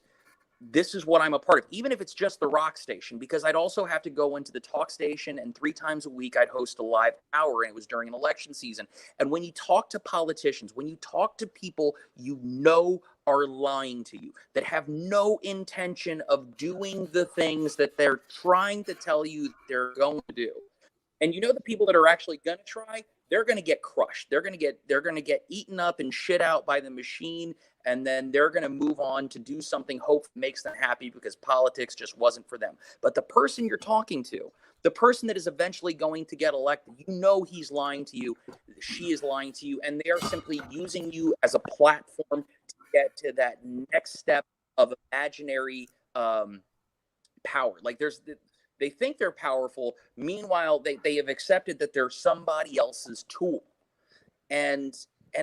this is what I'm a part of, even if it's just the rock station, because I'd also have to go into the talk station, and 3 times a week I'd host a live hour, and it was during an election season. And when you talk to politicians, when you talk to people you know are lying to you, that have no intention of doing the things that they're trying to tell you they're going to do, and you know the people that are actually going to try, they're going to get crushed. They're going to get eaten up and shit out by the machine, and then they're going to move on to do something hope makes them happy, because politics just wasn't for them. But the person you're talking to, the person that is eventually going to get elected, you know he's lying to you, she is lying to you, and they are simply using you as a platform to get to that next step of imaginary power. Like, they think they're powerful. Meanwhile, they have accepted that they're somebody else's tool. And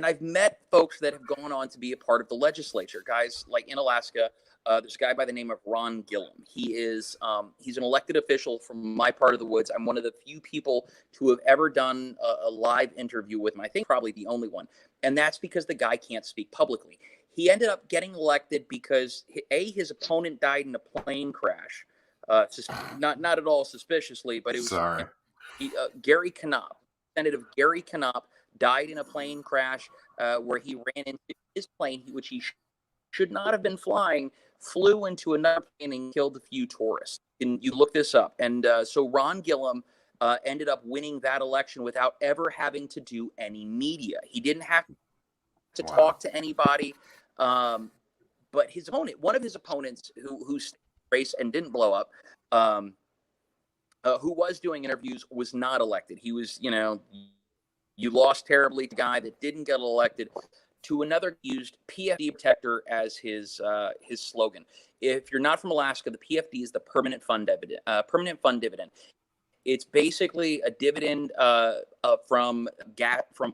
I've met folks that have gone on to be a part of the legislature. Guys like in Alaska, there's a guy by the name of Ron Gillum. He's an elected official from my part of the woods. I'm one of the few people to have ever done a live interview with him. I think probably the only one. And that's because the guy can't speak publicly. He ended up getting elected because his opponent died in a plane crash. Not at all suspiciously, but it was Gary Knopp. Senator Gary Knopp died in a plane crash where he ran into his plane, which he should not have been flying, flew into another plane and killed a few tourists. And you look this up. And so Ron Gillum ended up winning that election without ever having to do any media. He didn't have to talk to anybody. But his opponent, one of his opponents who race and didn't blow up, who was doing interviews, was not elected. He was, you lost terribly to a guy that didn't get elected, to another used PFD protector as his slogan. If you're not from Alaska, the PFD is the permanent fund dividend. It's basically a dividend from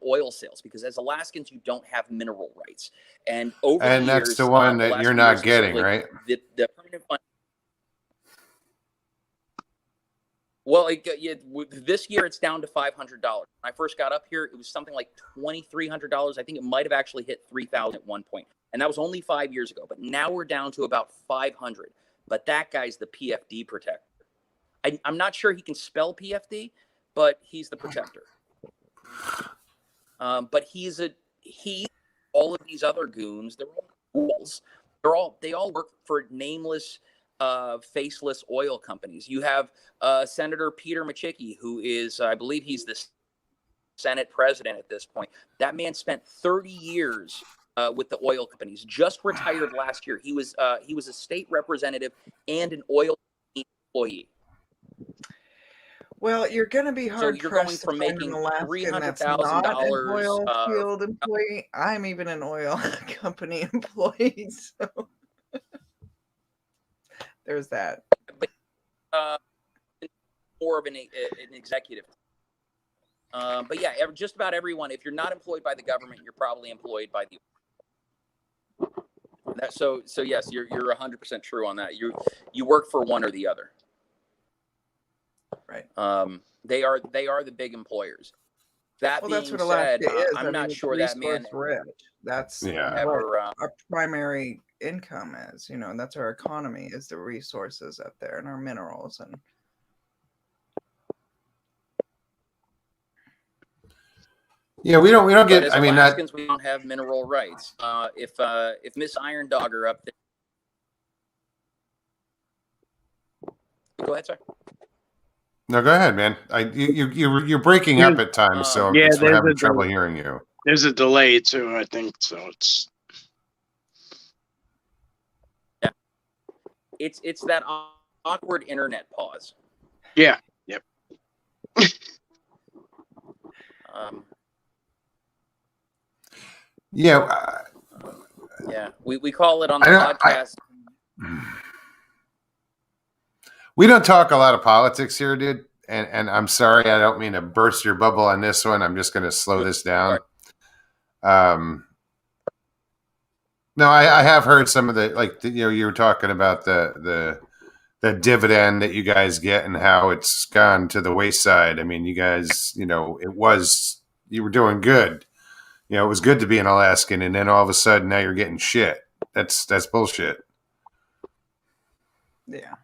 oil sales, because as Alaskans, you don't have mineral rights. And over the years, that's the one that you're not getting, right? The permanent fund. Well, this year it's down to $500. When I first got up here, it was something like $2,300. I think it might have actually hit $3,000 at one point, and that was only 5 years ago. But now we're down to about $500. But that guy's the PFD protector. I'm not sure he can spell PFD, but he's the protector. But all of these other goons, they're all ghouls. They all work for nameless, faceless oil companies. You have Senator Peter Machicki, who is, I believe he's the Senate president at this point. That man spent 30 years with the oil companies, just retired last year. He was a state representative and an oil employee. Well, you're going to be hard so you're pressed going from to find making an Alaskan that's not an oil field employee. I'm even an oil company employee, so there's that. But more of an executive. But yeah, just about everyone. If you're not employed by the government, you're probably employed by the. So yes, you're 100% true on that. You work for one or the other. Right. They are the big employers. That being that's what Alaska said, is. I'm not sure that man. Rich. That's what our primary income is. That's our economy, is the resources up there and our minerals. And Yeah, we don't But get. as I mean, not. Alaskans, we don't have mineral rights. If Miss Iron Dogger up there, go ahead, sir. No, go ahead, man. You're breaking up at times, so Yeah, we're having trouble hearing you. There's a delay too, I think. So it's It's that awkward internet pause. yeah. Yep. Yeah. Yeah, we call it on the podcast. We don't talk a lot of politics here, dude. And I'm sorry, I don't mean to burst your bubble on this one. I'm just going to slow this down. No, I have heard some of the you were talking about the dividend that you guys get and how it's gone to the wayside. I mean, you guys, you were doing good. It was good to be an Alaskan, and then all of a sudden now you're getting shit. That's bullshit. Yeah.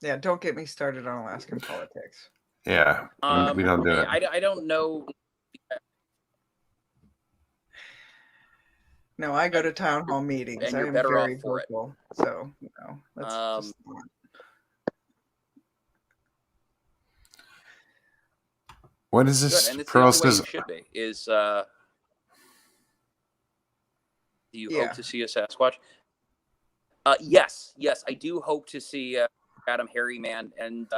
Yeah, don't get me started on Alaskan politics. Yeah, we don't do it. I don't know. No, I go to town hall meetings. And I you're am better very off for it. vocal. So, let's just not. What is this? Good. And Pearl it's the only way says, you should be. Do you hope to see a Sasquatch? Yes, I do hope to see Adam Hairy Man and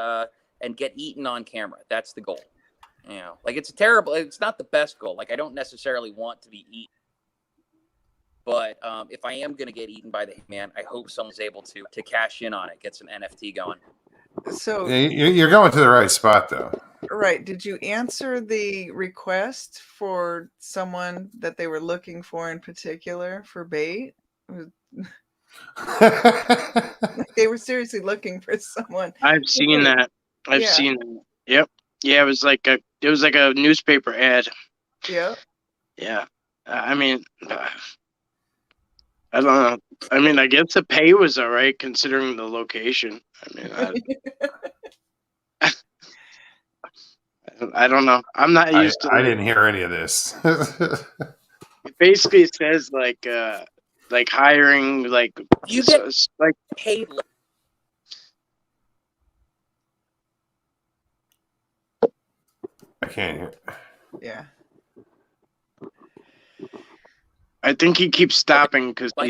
get eaten on camera. That's the goal. It's not the best goal. Like, I don't necessarily want to be eaten. But if I am going to get eaten by the man, I hope someone's able to cash in on it, get some NFT going. So you're going to the right spot, though. Right. Did you answer the request for someone that they were looking for in particular for bait? They were seriously looking for someone. I've seen that. I've seen that. Yep. Yeah, it was like a newspaper ad. Yep. Yeah. I mean, I don't know. I mean, I guess the pay was all right considering the location. I mean, I don't know. I'm not used to. I didn't hear any of this. It basically says like hiring, like you get like paid. I can't hear. Yeah. I think he keeps stopping because of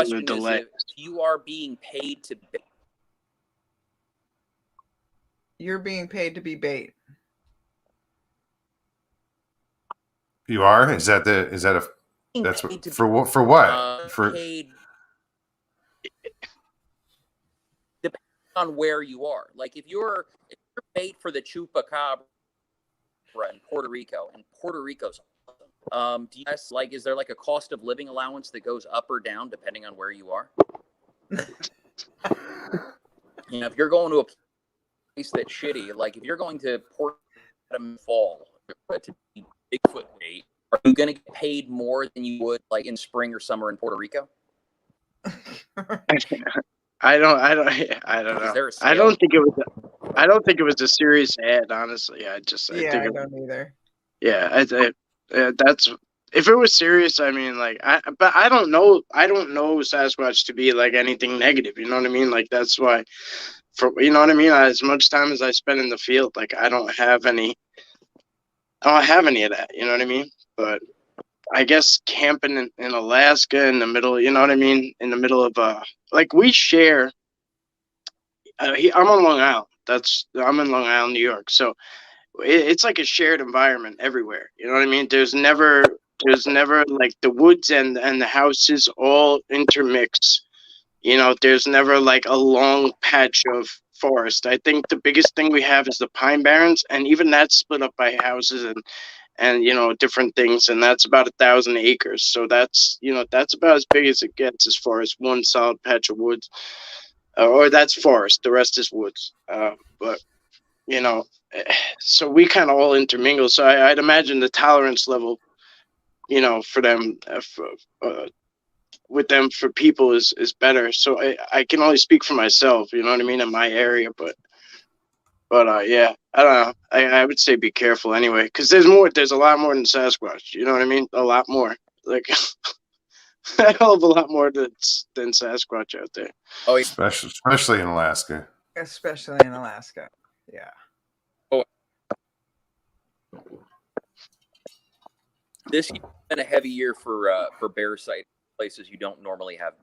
the delay. If you are being paid to bait. You're being paid to be bait. You are? Is that that's what for what for paid depending on where you are. Like if you're bait for the chupacabra in Puerto Rico, and Puerto Rico's do you guys is there like a cost of living allowance that goes up or down depending on where you are? If you're going to a place that's shitty, like if you're going to Port Fall to be Bigfoot bait, are you going to get paid more than you would like in spring or summer in Puerto Rico? I don't know. I don't think it was a serious ad, honestly. I don't either. Yeah, that's if it was serious. I mean, but I don't know Sasquatch to be like anything negative. You know what I mean? Like that's why, you know what I mean. As much time as I spend in the field, like I don't have any of that. You know what I mean? But I guess camping in Alaska in the middle, you know what I mean? In the middle of we share. I'm on Long Island. I'm in Long Island, New York. So it's like a shared environment everywhere. You know what I mean? There's never like the woods and the houses all intermix. You know, there's never like a long patch of forest. I think the biggest thing we have is the Pine Barrens, and even that's split up by houses and different things, and that's about 1,000 acres. So that's about as big as it gets as far as one solid patch of woods, or that's forest. The rest is woods. But so we kind of all intermingle. So I'd imagine the tolerance level, for them, with them for people is better. So I can only speak for myself, you know what I mean, in my area. But But yeah, I don't know. I would say be careful anyway, because there's more. There's a lot more than Sasquatch. You know what I mean? A lot more. Like a hell of a lot more than Sasquatch out there. Oh, yeah. Especially in Alaska. Especially in Alaska. Yeah. This year's been a heavy year for bear sight places you don't normally have.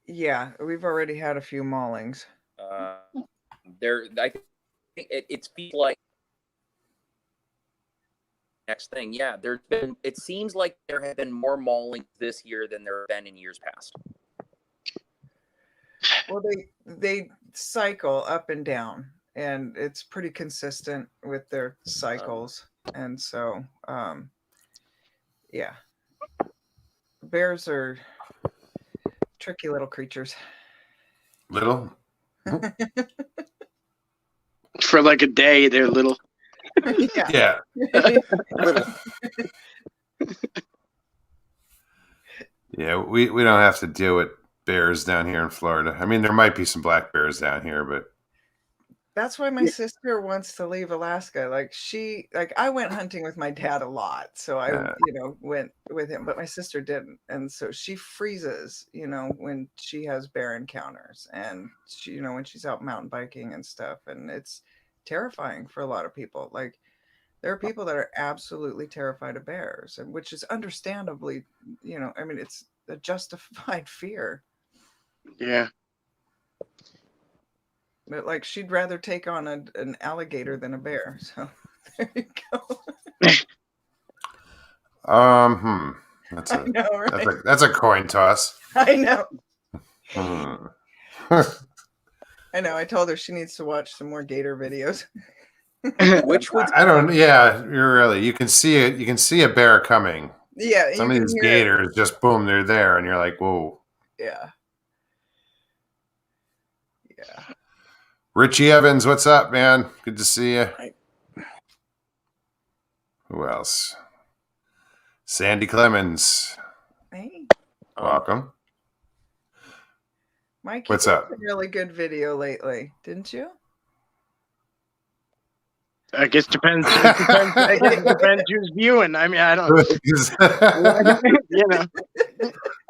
Yeah, we've already had a few maulings. I think it feels like next thing. Yeah, there's been. It seems like there have been more maulings this year than there have been in years past. Well, they cycle up and down, and it's pretty consistent with their cycles. And so, yeah, bears are tricky little creatures. Little? For like a day, they're little. Yeah. Little. Yeah, we don't have to deal with bears down here in Florida. I mean, there might be some black bears down here, but that's why my sister wants to leave Alaska. I went hunting with my dad a lot, so I went with him, but my sister didn't, and so she freezes, when she has bear encounters, and she, when she's out mountain biking and stuff, and it's terrifying for a lot of people. Like, there are people that are absolutely terrified of bears, and which is understandably, I mean, it's a justified fear. Yeah. But like, she'd rather take on an alligator than a bear. So there you go. That's I know, right? that's a coin toss. I know. Hmm. I know. I told her she needs to watch some more gator videos. Which would I don't. Yeah, you're really. You can see it. You can see a bear coming. Yeah. Some of these gators just boom, they're there, and you're like, whoa. Yeah. Yeah. Richie Evans, what's up, man? Good to see you. Who else? Sandy Clemens. Hey. Welcome. Mike, what's you did up? a really good video lately, didn't you? I guess depends. I guess it depends who's viewing. I mean, I don't.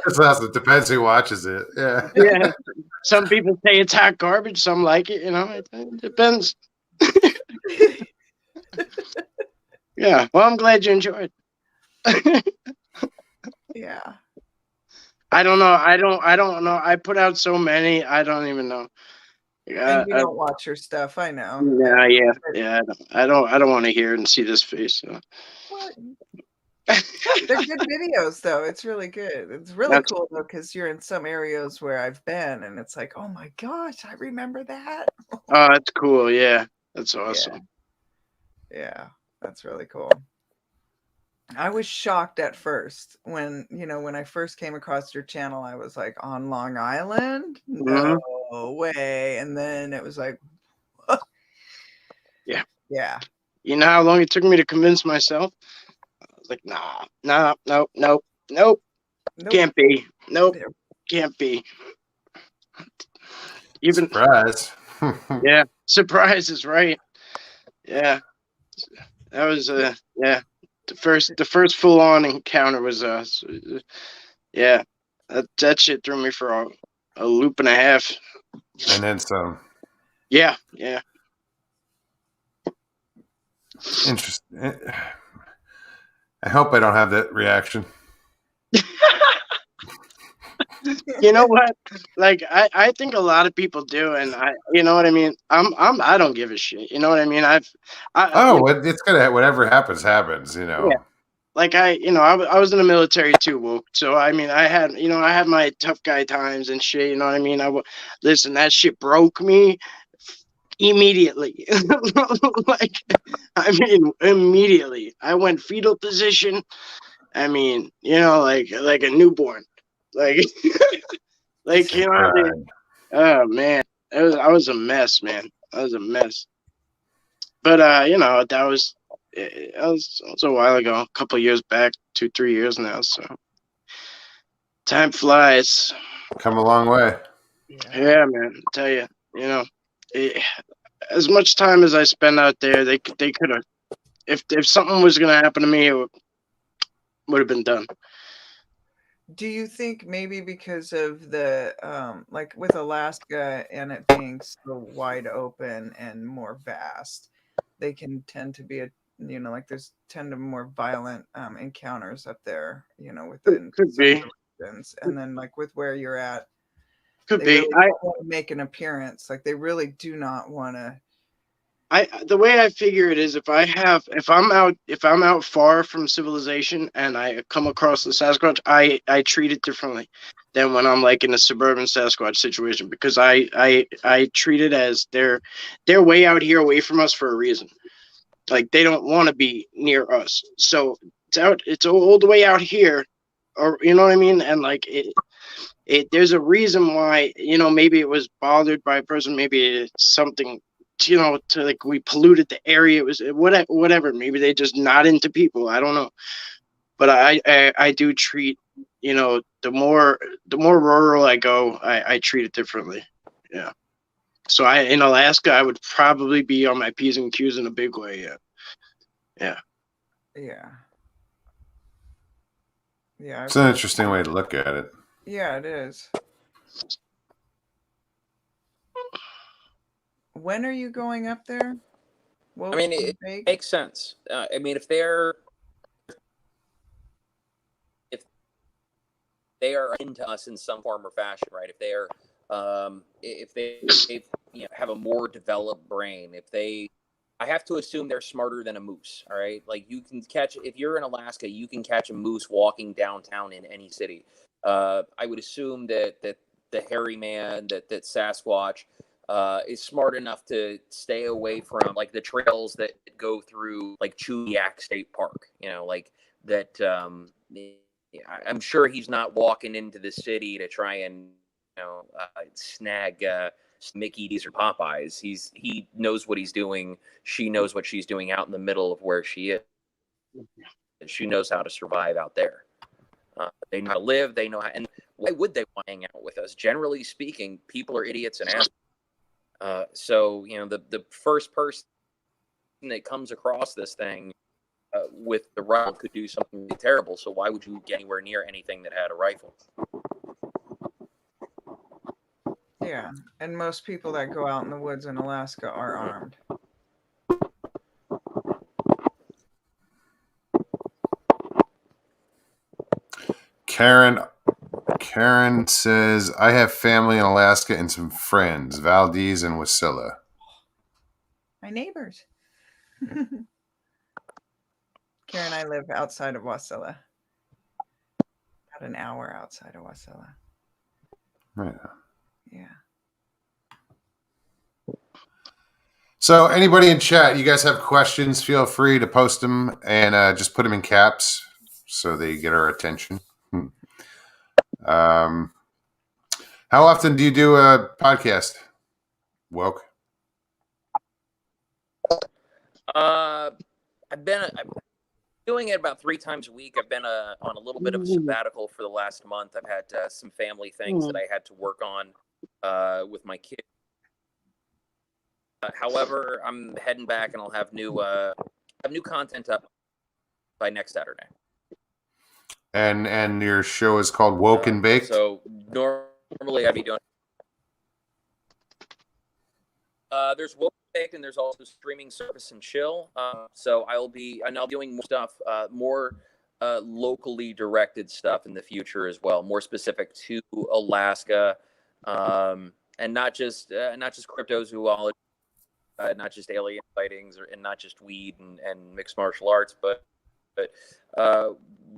It depends who watches it. Yeah. Yeah. Some people say it's hot garbage. Some like it. It depends. Yeah. Well, I'm glad you enjoyed. Yeah. I don't know. I don't know. I put out so many. I don't even know. And you don't watch your stuff. I know. Yeah. I don't want to hear and see this face. So. What? They're good videos, though. It's really good. It's really cool, though, because you're in some areas where I've been, and it's like, oh my gosh, I remember that. Oh, that's cool. Yeah, that's awesome. Yeah, that's really cool. I was shocked at first when I first came across your channel. I was like, on Long Island? No way. And then it was like, yeah. You know how long it took me to convince myself? I was like, nope. Can't be. Nope, can't be. Even surprise. Yeah, surprise is right. Yeah, that was the first full on encounter was yeah, that shit threw me for a loop and a half. And then some. Yeah. Interesting. I hope I don't have that reaction. You know what? Like I think a lot of people do, and you know what I mean. I don't give a shit. You know what I mean? It's gonna whatever happens. Yeah. Like I was in the military too, Wolf. So I mean, I had my tough guy times and shit. You know what I mean? Listen, that shit broke me immediately. Like, I mean, immediately. I went fetal position. I mean, like a newborn. Like, oh man, I was a mess, man. I was a mess. But that was a while ago, a couple of years back, 2-3 years now. So time flies. Come a long way. Yeah, man. I tell you, as much time as I spend out there, they could have. If something was gonna happen to me, it would have been done. Do you think maybe because of the like with Alaska and it being so wide open and more vast, they can tend to be like there's tend to more violent encounters up there, within Could some of be. the regions. And then like with where you're at, Could they be. really don't want to make an appearance. Like they really do not want to. The way I figure it is if I'm out far from civilization and I come across the Sasquatch, I treat it differently than when I'm like in a suburban Sasquatch situation, because I treat it as they're way out here away from us for a reason. Like they don't want to be near us. So it's all the way out here, or you know what I mean? And like there's a reason why, maybe it was bothered by a person, maybe it's something, to like we polluted the area. It was whatever. Maybe they just not into people. I don't know. But I do treat, the more rural I go, I treat it differently. Yeah. So in Alaska, I would probably be on my P's and Q's in a big way. Yeah. Yeah. Yeah. Yeah. It's an interesting way to look at it. Yeah, it is. When are you going up there? I mean, it makes sense. I mean, if they are into us in some form or fashion, right? If they are, if they have a more developed brain, I have to assume they're smarter than a moose. All right, like you can catch, if you're in Alaska, you can catch a moose walking downtown in any city. I would assume that the hairy man, that Sasquatch, is smart enough to stay away from like the trails that go through like Kayak State Park. Like that. I'm sure he's not walking into the city to try and snag Mickey D's or Popeyes. He knows what he's doing. She knows what she's doing out in the middle of where she is. She knows how to survive out there. They know how to live. They know how. And why would they want to hang out with us? Generally speaking, people are idiots and assholes. So the first person that comes across this thing with the rifle could do something terrible. So why would you get anywhere near anything that had a rifle? Yeah, and most people that go out in the woods in Alaska are armed. Karen says, I have family in Alaska and some friends, Valdez and Wasilla. My neighbors. Karen and I live outside of Wasilla. About an hour outside of Wasilla. Right. Yeah. So anybody in chat, you guys have questions, feel free to post them and just put them in caps so they get our attention. How often do you do a podcast, Woke? I've been doing it about 3 times a week. I've been on a little bit of a sabbatical for the last month. I've had some family things that I had to work on with my kids. However, I'm heading back and I'll have new content up by next Saturday. And your show is called Woke and Baked? So normally I'd be doing there's Woke and Baked, and there's also Streaming Service and Chill. So I'll be doing more stuff, more locally directed stuff in the future as well, more specific to Alaska, and not just cryptozoology, not just alien sightings, and not just weed and mixed martial arts, but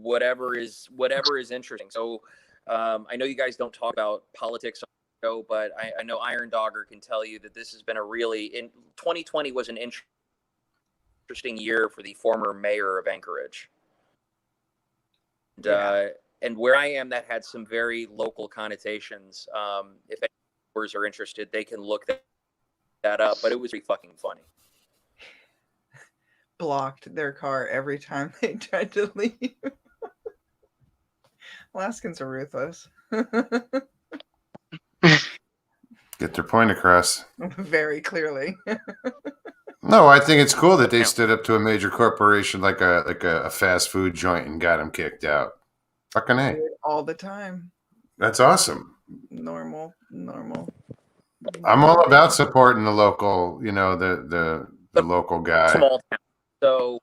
whatever is interesting. So I know you guys don't talk about politics on the show, but I know Iron Dogger can tell you that this has been 2020 was an interesting year for the former mayor of Anchorage. And where I am, that had some very local connotations. If any viewers are interested, they can look that up, but it was pretty fucking funny. Blocked their car every time they tried to leave. Alaskans are ruthless. Get their point across. Very clearly. No, I think it's cool that they stood up to a major corporation like a fast food joint and got them kicked out. Fucking A. All the time. That's awesome. Normal. I'm all about supporting the local, the local guy. Small town. So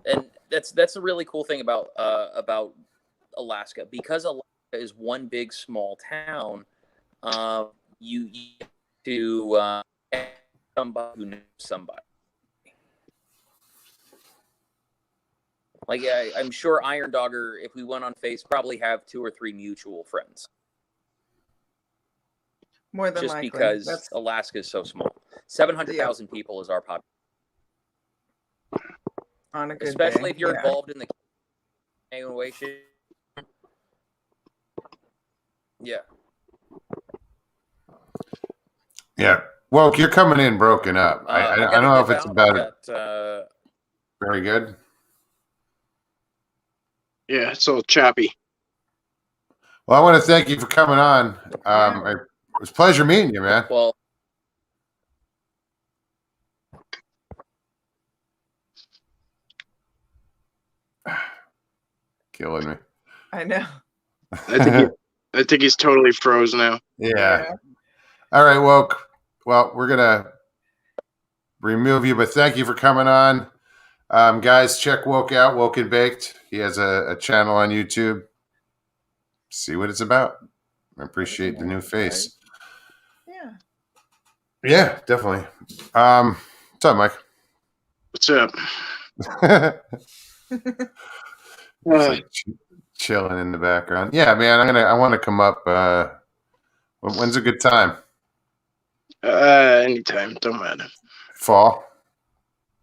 and that's a really cool thing about Alaska, because Alaska is one big small town. You have to somebody who knows somebody. Like I'm sure Iron Dogger, if we went on Face, probably have 2 or 3 mutual friends. More than just likely. because Alaska is so small. 700,000 people is our population. On a good Especially day. if you're involved in the way, shape. Yeah. Yeah. Well, you're coming in broken up. I don't know if it's about very good. Yeah, it's all choppy. Well, I want to thank you for coming on. It was a pleasure meeting you, man. Well, Killing me. I know. I think he's totally froze now. Yeah. All right, Woke. Well, we're gonna remove you, but thank you for coming on. Guys, check Woke out, Woke and Baked. He has a channel on YouTube. See what it's about. I appreciate the new face. Yeah. Yeah, definitely. What's up, Mike? What's up? Like chilling in the background. Yeah, man. I want to come up. When's a good time? Anytime, don't matter. Fall.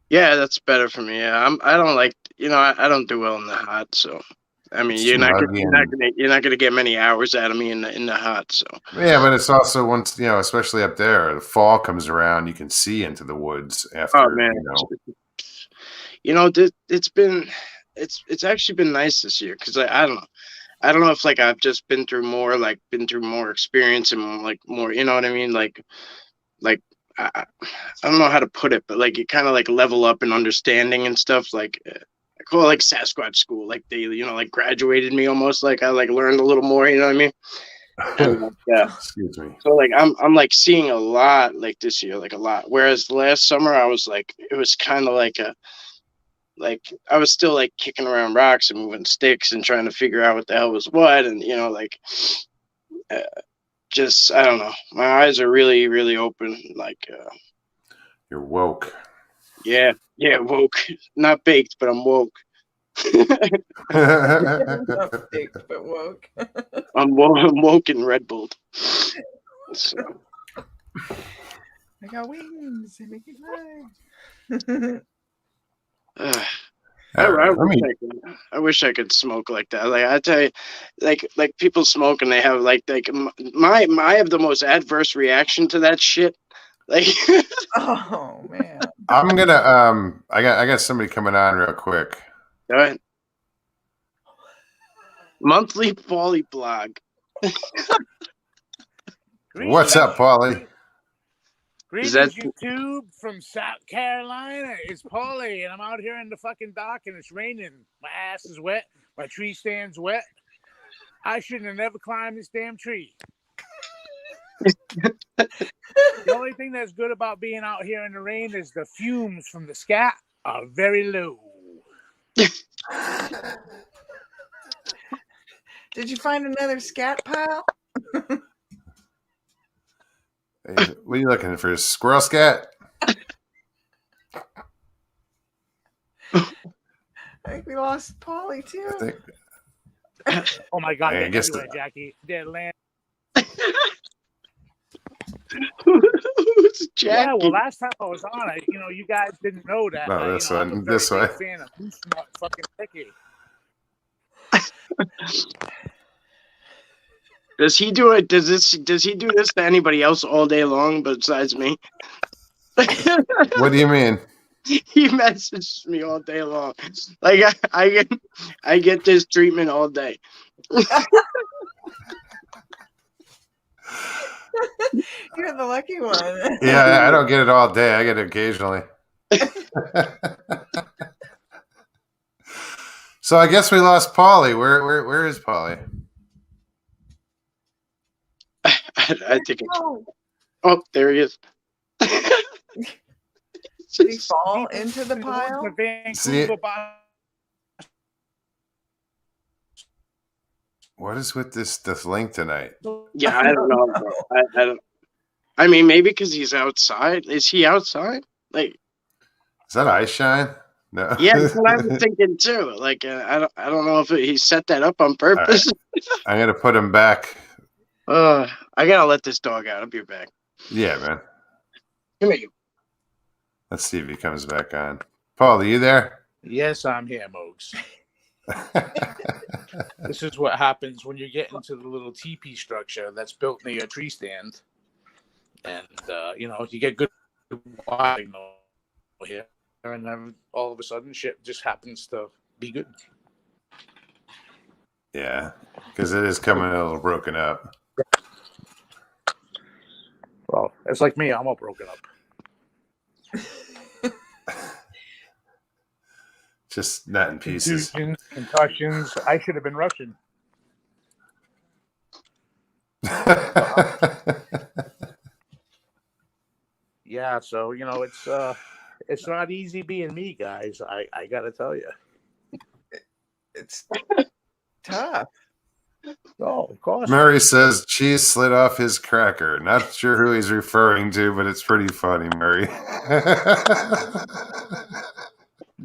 Yeah, that's better for me. Yeah, I don't like, I don't do well in the hot, so I mean, you're not gonna get many hours out of me in the hot. So yeah, but it's also once especially up there, the fall comes around, you can see into the woods after. Oh man, it's actually been nice this year because I don't know if like I've just been through more experience and like more, you know what I mean, like I don't know how to put it, but like you kind of like level up in understanding and stuff. Like I call it like Sasquatch school. Like they, like graduated me almost. Like I like learned a little more. You know what I mean? And, like, excuse me. So like I'm like seeing a lot like this year, like a lot. Whereas last summer I was like, it was kind of like I was still like kicking around rocks and moving sticks and trying to figure out what the hell was what, and just I don't know. My eyes are really, really open. Like you're woke. Yeah, woke. Not baked, but I'm woke. Not baked, but woke. I'm woke and Red Bull. So. I got wings. They make me fly. I wish I could smoke like that. Like I tell you, like people smoke and they have like I have the most adverse reaction to that shit. Like oh man. I'm gonna I got somebody coming on real quick. Go ahead. Monthly Paulie blog. What's up, Paulie? Greetings, YouTube from South Carolina. It's Paulie, and I'm out here in the fucking dock, and it's raining. My ass is wet. My tree stand's wet. I shouldn't have never climbed this damn tree. The only thing that's good about being out here in the rain is the fumes from the scat are very low. Did you find another scat pile? Hey, what are you looking for? Squirrel scat? I think we lost Paulie too. Oh my God! Hey, They're everywhere, Jackie. They're land. Jackie. Yeah, well, last time I was on, you guys didn't know that. No, this one. I'm a This very way. big fan of Moose Nut fucking Picky. Does he do it? Does he do this to anybody else all day long besides me? What do you mean? He messages me all day long. Like I get this treatment all day. You're the lucky one. Yeah, I don't get it all day. I get it occasionally. So I guess we lost Paulie. Where is Paulie? I think it's... Oh, there he is. Did he fall into the pile? See, what is with this link tonight? Yeah, I don't know. I don't. I mean, maybe because he's outside. Is he outside? Like, is that eye shine? No. Yeah, that's what I was thinking too. Like, I don't know if he set that up on purpose. Right. I'm gonna put him back. I gotta let this dog out. I'll be back. Yeah, man. Come here, you. Let's see if he comes back on. Paul, are you there? Yes, I'm here, Mogs. This is what happens when you get into the little teepee structure that's built near a tree stand, and you get good wiring here, and then all of a sudden, shit just happens to be good. Yeah, because it is coming a little broken up. Well, it's like me. I'm all broken up. Just not in pieces. Concussions. I should have been Russian. Yeah, so it's not easy being me, guys. I gotta tell you, it's tough. Oh, of course. Murray says cheese slid off his cracker. Not sure who he's referring to, but it's pretty funny, Murray.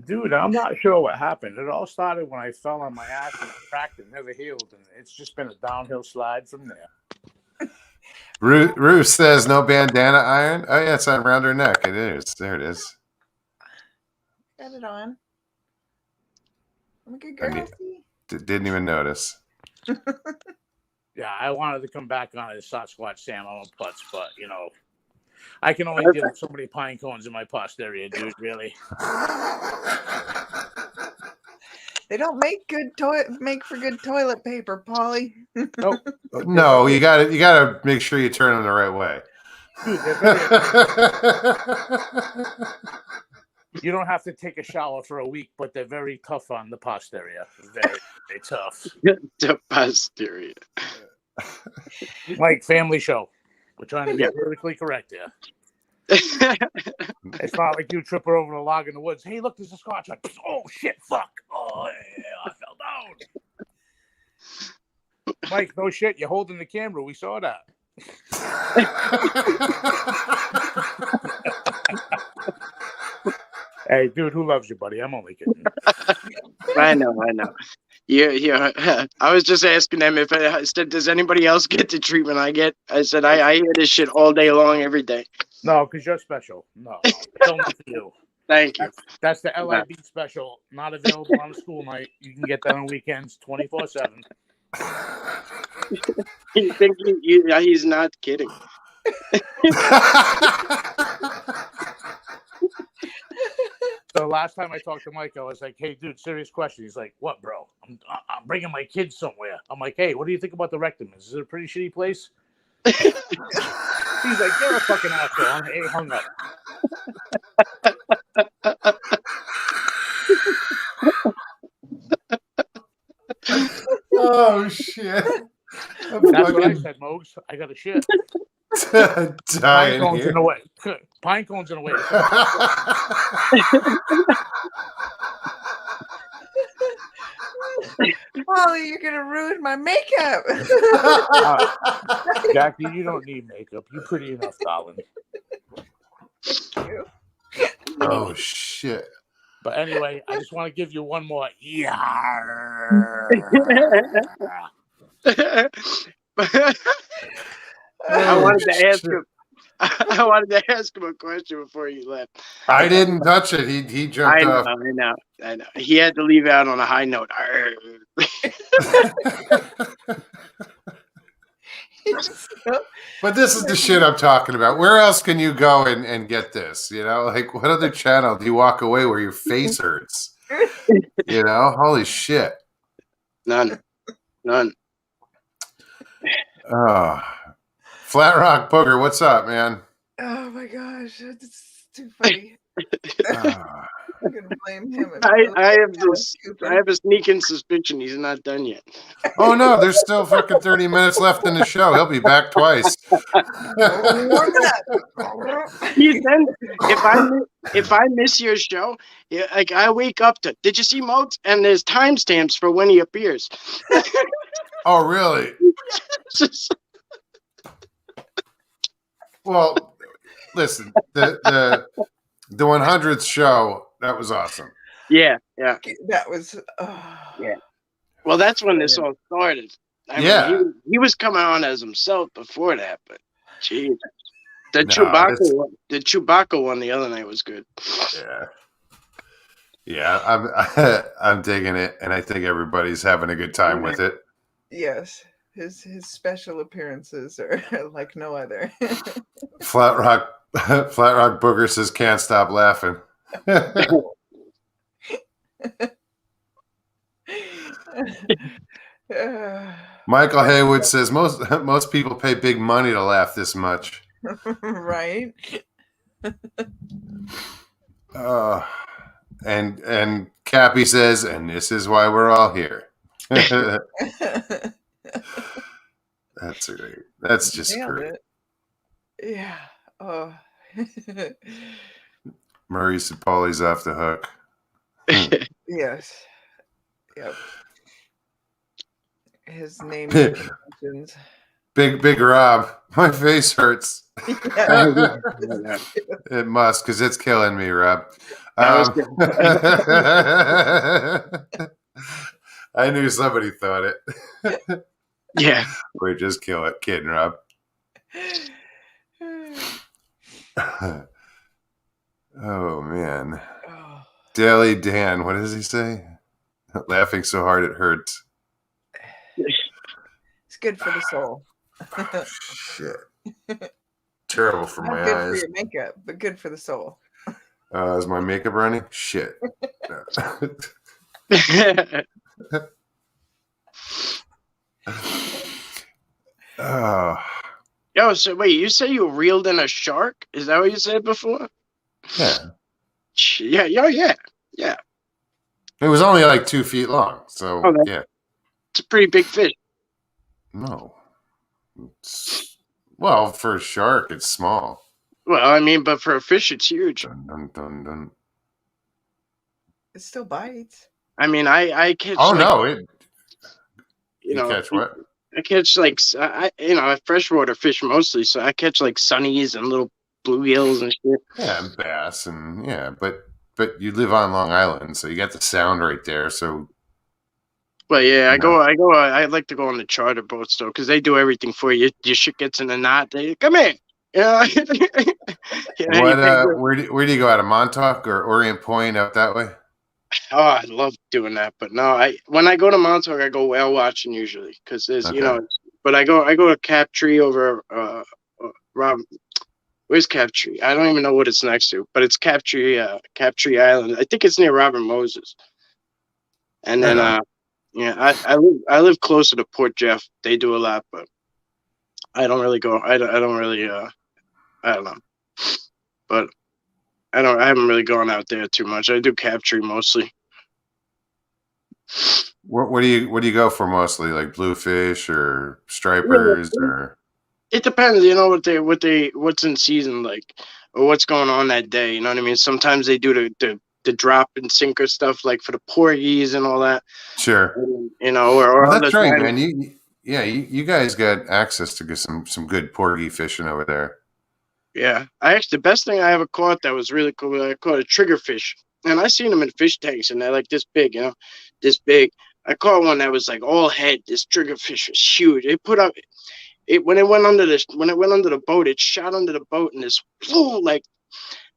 Dude, I'm not sure what happened. It all started when I fell on my ass and it cracked and never healed, and it's just been a downhill slide from there. Ruth says no bandana iron. Oh yeah, it's on around her neck. It is. There it is. Got it on. I'm a good girl. Didn't even notice. Yeah, I wanted to come back on as Sasquatch Sam on putts, but I can only deal with so many pine cones in my posterior, dude. Really. They don't make for good toilet paper, Paulie. Nope. No, you gotta make sure you turn them the right way. Dude, you don't have to take a shower for a week, but they're very tough on the posterior. Very, very tough. The posterior. Like Family Show. We're trying to be politically correct here. It's not like you trip her over a log in the woods. Hey, look, there's a Scotch. Like, oh, shit, fuck. Oh, yeah, I fell down. Mike, no shit. You're holding the camera. We saw that. Hey, dude, who loves you, buddy? I'm only kidding. I know. Yeah. I was just asking them if I said, does anybody else get the treatment I get? I said, I hear this shit all day long, every day. No, because you're special. No, it's only for you. Thank you. That's the LIB special. Not available on a school night. You can get that on weekends, 24/7. You think he's not kidding? So last time I talked to Mike, I was like, "Hey, dude, serious question." He's like, "What, bro? I'm bringing my kids somewhere." I'm like, "Hey, what do you think about the rectum? Is it a pretty shitty place?" He's like, "You're a fucking asshole." He hung up. Oh shit! That's what I said, Mogs. I got a shit. Pine cones in the way. Pine cones in the way. Paulie, you're gonna ruin my makeup. Jackie, you don't need makeup. You're pretty enough, darling. Oh shit! But anyway, I just want to give you one more. Yeah. I wanted to ask him a question before you left. I didn't touch it. He jumped off. I know. He had to leave out on a high note. But this is the shit I'm talking about. Where else can you go and get this? You know, like what other channel do you walk away where your face hurts? You know, holy shit. None. Oh, Flat Rock Booger, what's up, man? Oh my gosh, it's too funny. Ah. I'm gonna blame him. I have a sneaking suspicion he's not done yet. Oh no, there's still fucking 30 minutes left in the show. He'll be back twice. He then, if I miss your show, yeah, like I wake up to, did you see Moats? And there's timestamps for when he appears. Oh really? Well, listen, the 100th show, that was awesome. Yeah. That was. Yeah. Well, that's when this all started. I mean, he was coming on as himself before that, but geez. The Chewbacca one the other night was good. Yeah, I'm digging it, and I think everybody's having a good time with it. Yes, his special appearances are like no other. Flat Rock Booger says can't stop laughing. Michael Haywood says most people pay big money to laugh this much. Right. And Cappy says, and this is why we're all here. That's great. That's just great. Yeah. Oh. Murray said Paulie's off the hook. Yes. Yep. His name mentions. Big Rob. My face hurts. It must, because it's killing me, Rob. I knew somebody thought it. Yeah. We're just kidding, Rob. Oh, man. Daily Dan, what does he say? Laughing so hard it hurts. It's good for the soul. Shit. Terrible for my eyes. Good for your makeup, but good for the soul. Is my makeup running? Shit. Yo, so wait, you say you reeled in a shark? Is that what you said before? Yeah. Yeah. It was only like 2 feet long, so yeah. It's a pretty big fish. No. Well, for a shark, it's small. Well, I mean, but for a fish, it's huge. Dun, dun, dun, dun. It still bites. I mean, I catch. Oh, like, no. You catch what? I catch like, freshwater fish mostly. So I catch like sunnies and little bluegills and shit. Yeah, and bass and but you live on Long Island, so you got the sound right there. So. But yeah, I like to go on the charter boats though, because they do everything for you. Your shit gets in a knot. They come in. Where do you go out of Montauk or Orient Point out that way? Oh, I love doing that, but no, when I go to Montauk, I go whale watching usually because there's but I go to Captree over Rob. Where's Captree? I don't even know what it's next to, but it's Captree Island. I think it's near Robert Moses. And then I live closer to Port Jeff. They do a lot, but I don't really go. I don't really I don't know, but I haven't really gone out there too much. I do Captree mostly. What do you go for mostly? Like bluefish or stripers or? It depends, what's in season, like, or what's going on that day. You know what I mean? Sometimes they do the drop and sinker stuff, like for the porgies and all that. Sure. And, or well, that's right, man. You guys got access to get some good porgy fishing over there. Yeah, the best thing I ever caught that was really cool. I caught a triggerfish, and I seen them in fish tanks, and they're like this big, this big. I caught one that was like all head. This triggerfish was huge. It put up. When it went under the boat, it shot under the boat and this flew like.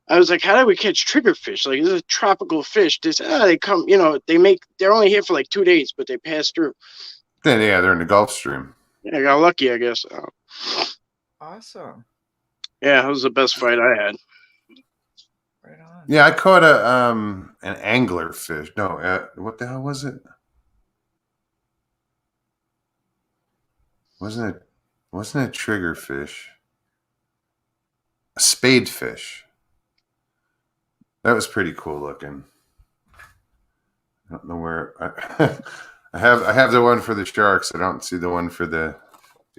I was like, how do we catch triggerfish? Like, this is a tropical fish. They come, they're only here for like 2 days, but they pass through. Then they're in the Gulf Stream. I got lucky, I guess. Awesome. Yeah, it was the best fight I had. Right on. Yeah, I caught an angler fish. No, what the hell was it? Wasn't it trigger fish? A spade fish. That was pretty cool looking. I don't know where I have the one for the sharks. I don't see the one for the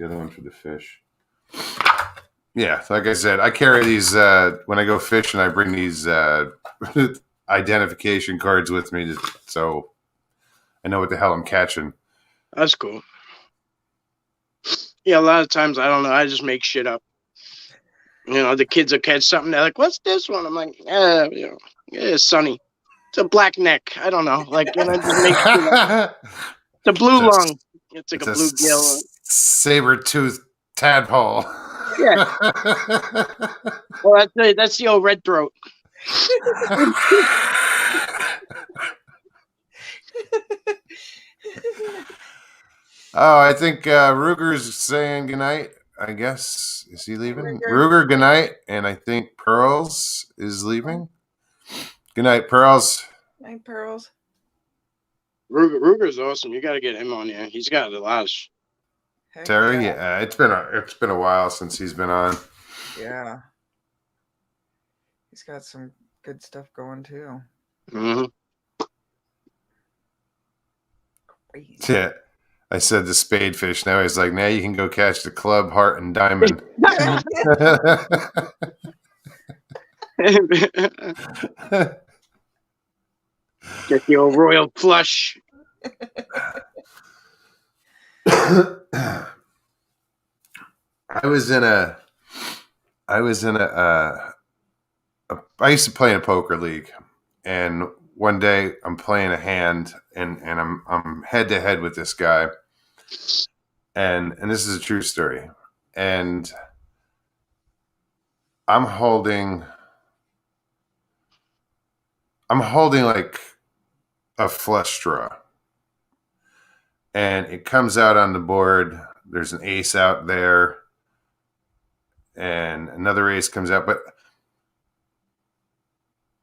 other one for the fish. Yeah, like I said, I carry these when I go fishing. I bring these identification cards with me, so I know what the hell I'm catching. That's cool. Yeah, a lot of times I don't know. I just make shit up. You know, the kids will catch something. They're like, "What's this one?" I'm like, "Yeah, it's Sunny. It's a black neck. I don't know. Like, just make shit up. It's a blue lung. It's like a bluegill. Saber-toothed tadpole. Yeah. Well, that's the old red throat. Oh, I think Ruger's saying goodnight. I guess, is he leaving? Ruger, goodnight, and I think Pearls is leaving. Goodnight, Pearls. Night, Pearls. Ruger's awesome. You got to get him on here. He's got a lot of. Terry, yeah, it's been a while since he's been on. Yeah, he's got some good stuff going too. Mm-hmm. Crazy. Yeah. I said the spade fish. Now he's like, now you can go catch the club, heart, and diamond. Get the old royal flush. I used to play in a poker league, and one day I'm playing a hand, and I'm head to head with this guy, and this is a true story, and I'm holding like a flush draw, and it comes out on the board. There's an ace out there, and another ace comes out, but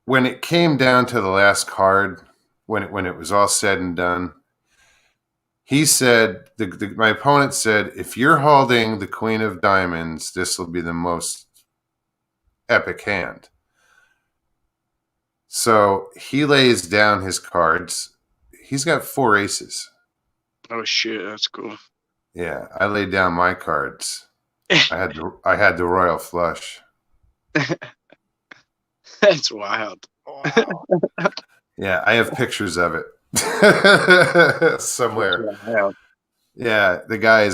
when it came down to the last card, when it was all said and done, he said, my opponent said, if you're holding the Queen of Diamonds, this will be the most epic hand. So he lays down his cards. He's got 4 aces. Oh shit, that's cool. Yeah, I laid down my cards. I had the royal flush. That's wild. Wow. Yeah, I have pictures of it somewhere. Yeah, the guy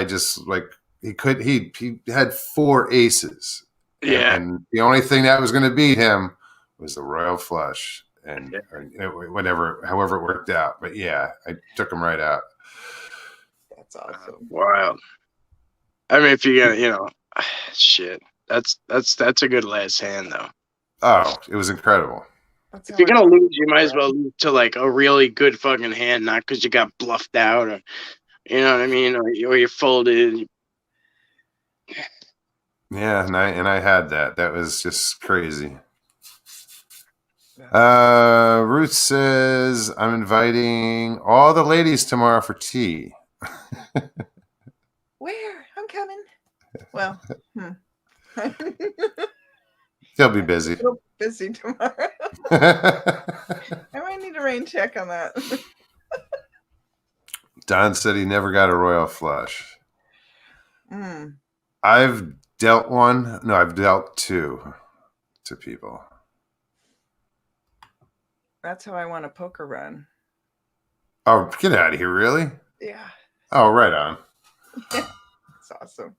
just like he had 4 aces. Yeah, and the only thing that was going to beat him was the royal flush, and however it worked out. But yeah, I took him right out. That's awesome. Wild. I mean, if you got, shit, that's a good last hand though. Oh, it was incredible. If you're gonna lose, you might as well lose to like a really good fucking hand, not because you got bluffed out or, you know what I mean, or you folded. Yeah, and I had that. That was just crazy. Ruth says, I'm inviting all the ladies tomorrow for tea. Where? I'm coming. Well, They'll be busy. Real busy tomorrow. I might need a rain check on that. Don said he never got a royal flush. Mm. I've dealt one. No, I've dealt 2 to people. That's how I want a poker run. Oh, get out of here, really? Yeah. Oh, right on. Yeah. It's awesome.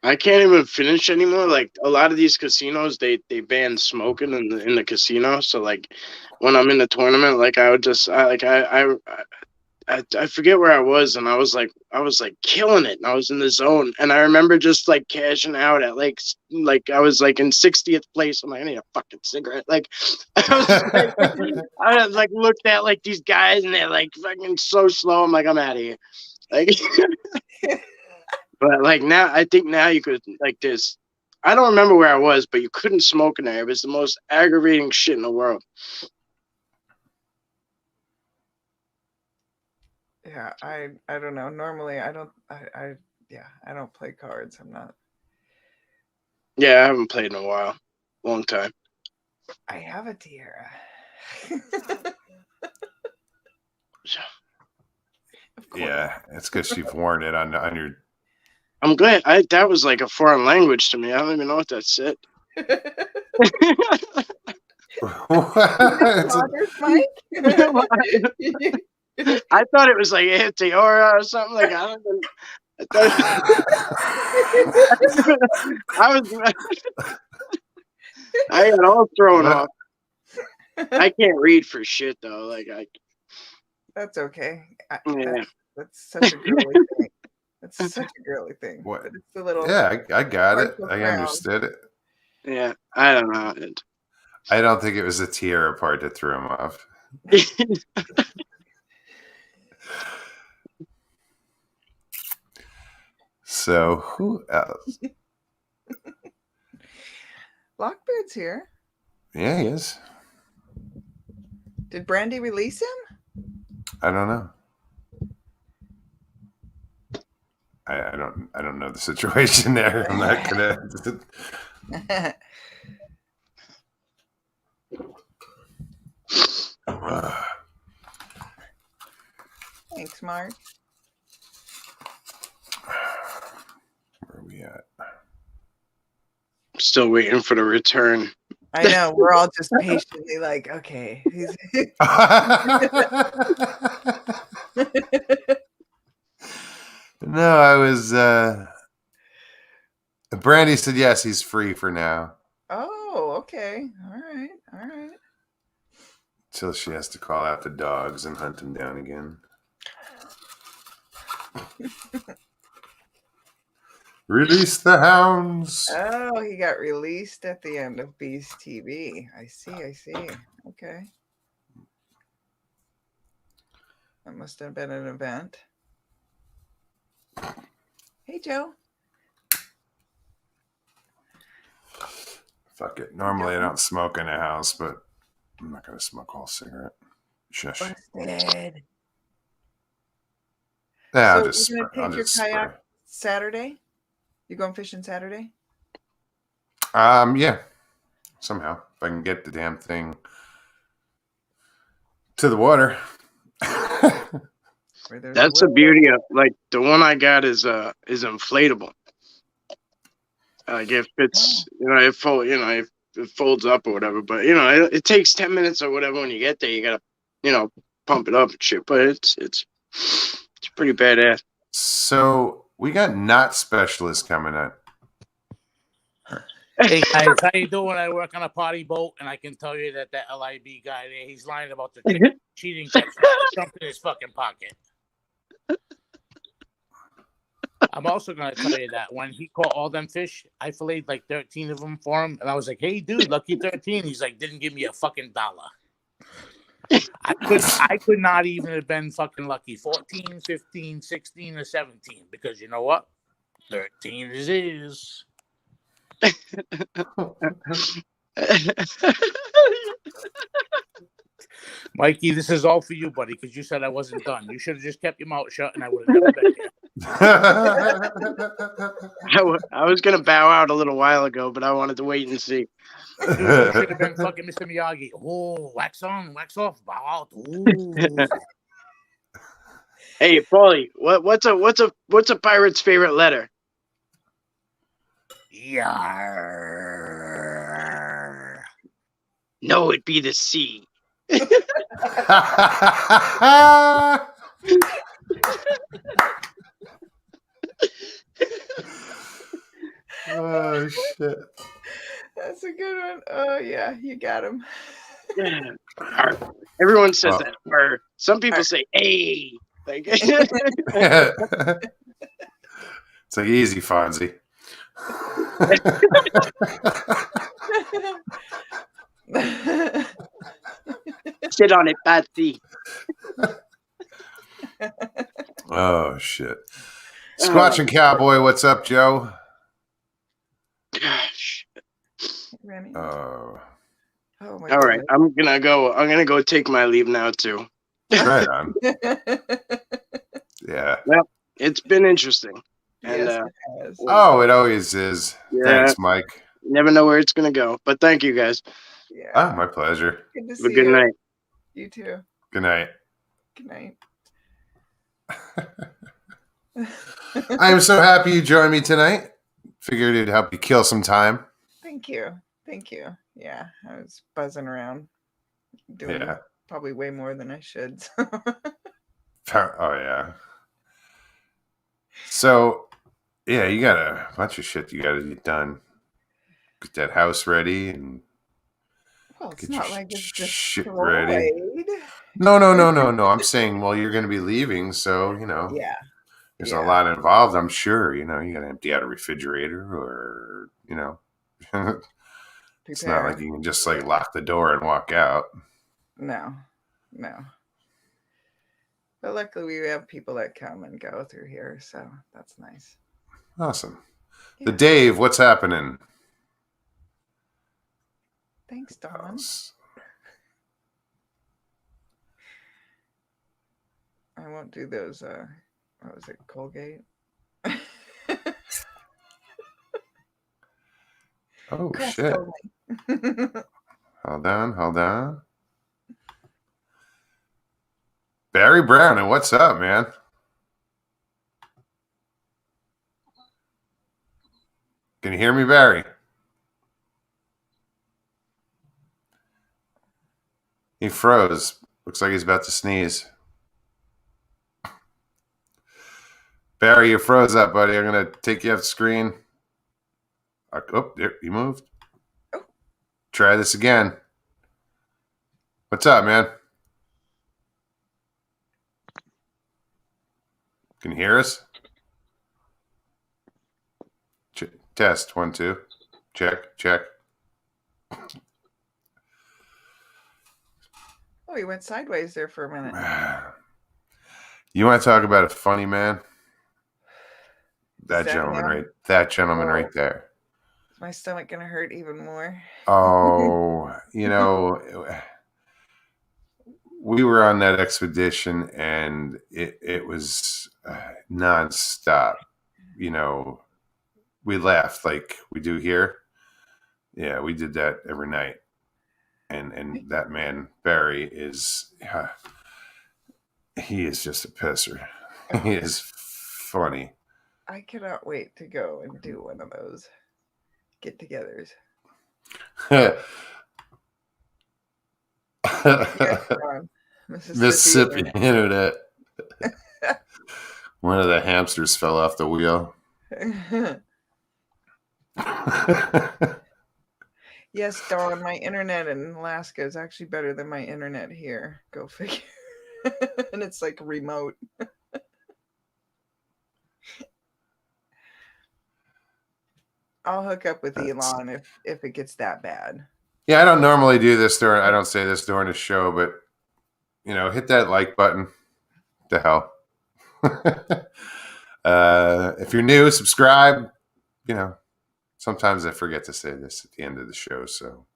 I can't even finish anymore. Like a lot of these casinos, they ban smoking in the casino. So like when I'm in the tournament, like I would just I forget where I was, and I was like killing it, and I was in the zone, and I remember just like cashing out at like I was like in 60th place. I'm like, I need a fucking cigarette. Like I was like looked at like these guys, and they're like fucking so slow. I'm like, I'm out of here. Like, but like now, I think now you could like this. I don't remember where I was, but you couldn't smoke in there. It was the most aggravating shit in the world. Yeah, I don't know. Normally, I don't play cards. I'm not. Yeah, I haven't played in a while, long time. I have a tiara. Yeah, it's because you've worn it on your. I'm glad. That was like a foreign language to me. I don't even know what that said. Mike? I thought it was like a tiara or something. Like I don't know. I got all thrown off. I can't read for shit though. Like That's okay. Yeah. That's such a girly thing. That's such a girly thing. What? But it's the little. Yeah, I got it. Partial I crown. understood it. Yeah, I don't know. I don't think it was the tiara part that threw him off. So who else? Lockbeard's here. Yeah, he is. Did Brandy release him? I don't know. I don't know the situation there. I'm not gonna. Thanks, Mark. Where are we at? Still waiting for the return. I know. We're all just patiently like, okay. No, I was. Brandy said yes. He's free for now. Oh, okay. All right. Till she has to call out the dogs and hunt them down again. Release the hounds. Oh, he got released at the end of Beast TV. I see. Okay. That must have been an event. Hey, Joe. Fuck it. Normally I don't smoke in a house, but I'm not going to smoke all cigarette. Shush. Busted. Yeah, So you're going to take your kayak Saturday? You going fishing Saturday? Yeah. Somehow. If I can get the damn thing to the water. That's the beauty of like the one I got is inflatable. Like if it's it folds up or whatever, but it takes 10 minutes or whatever when you get there. You gotta pump it up and shit. But it's pretty badass. So we got knot specialists coming in. Hey guys, how you doing? I work on a party boat, and I can tell you that LIB guy there, he's lying about the cheating jump in his fucking pocket. I'm also going to tell you that when he caught all them fish, I filleted like 13 of them for him. And I was like, hey, dude, lucky 13. He's like, didn't give me a fucking dollar. I could not even have been fucking lucky. 14, 15, 16, or 17. Because you know what? 13 it is. Mikey, this is all for you, buddy, because you said I wasn't done. You should have just kept your mouth shut, and I would have never been here. I was gonna bow out a little while ago, but I wanted to wait and see. Dude, you should have been fucking Mr. Miyagi. Oh, wax on, wax off, bow out. Ooh. Hey, Paulie, what's a pirate's favorite letter? Yarr. No, it'd be the C. Oh shit! That's a good one. Oh yeah, you got him. Yeah. Everyone says that. Or some people say A. Like it's like easy, Fonzie. Sit on it, Patsy. Oh shit. Squatching Cowboy, what's up, Joe? Gosh. Remy. Oh, Oh my All right, God. I'm gonna go take my leave now too. right on. Yeah. Well, it's been interesting. And Yes, it has. Oh, it always is. yeah, Thanks, Mike. never know where it's gonna go. But thank you guys. Yeah. Oh, my pleasure. Good to Have see a good you. night. You too. Good night. Good night. I am so happy you joined me tonight. Figured it'd help you kill some time. Thank you. Thank you. Yeah, I was buzzing around doing Yeah. probably way more than I should. Oh, yeah. So, yeah, you got a bunch of shit you got to get done. Get that house ready and Well, it's get not your like it's shit destroyed. ready. No. I'm saying, well, you're going to be leaving, so, Yeah. there's Yeah. a lot involved, I'm sure. You got to empty out a refrigerator or, it's not Prepare. like you can just like lock the door and walk out. No. But luckily we have people that come and go through here, so that's nice. Awesome. Yeah. The Dave, what's happening? Thanks, Dawn. I won't do those what was it, Colgate? Oh, Crest shit. only. Hold on. Barry Brown, and what's up, man? Can you hear me, Barry? He froze. Looks like he's about to sneeze. Barry, you froze up, buddy. I'm going to take you off the screen. Oh, there, you moved. Oh. Try this again. What's up, man? Can you hear us? Test 1 2. Check. Oh, he went sideways there for a minute. You want to talk about a funny man? That Is that gentleman him? right there. Is my stomach gonna hurt even more? Oh, we were on that expedition and it was nonstop. We laughed like we do here. Yeah, we did that every night. And that man, Barry, he is just a pisser. He is funny. I cannot wait to go and do one of those get-togethers. Yes, John. Mississippi Internet. One of the hamsters fell off the wheel. Yes, Dawn, my internet in Alaska is actually better than my internet here. Go figure. And it's like remote. I'll hook up with Elon if it gets that bad. Yeah, I don't normally do this I don't say this during the show, but hit that like button. The hell. If you're new, subscribe. Sometimes I forget to say this at the end of the show, so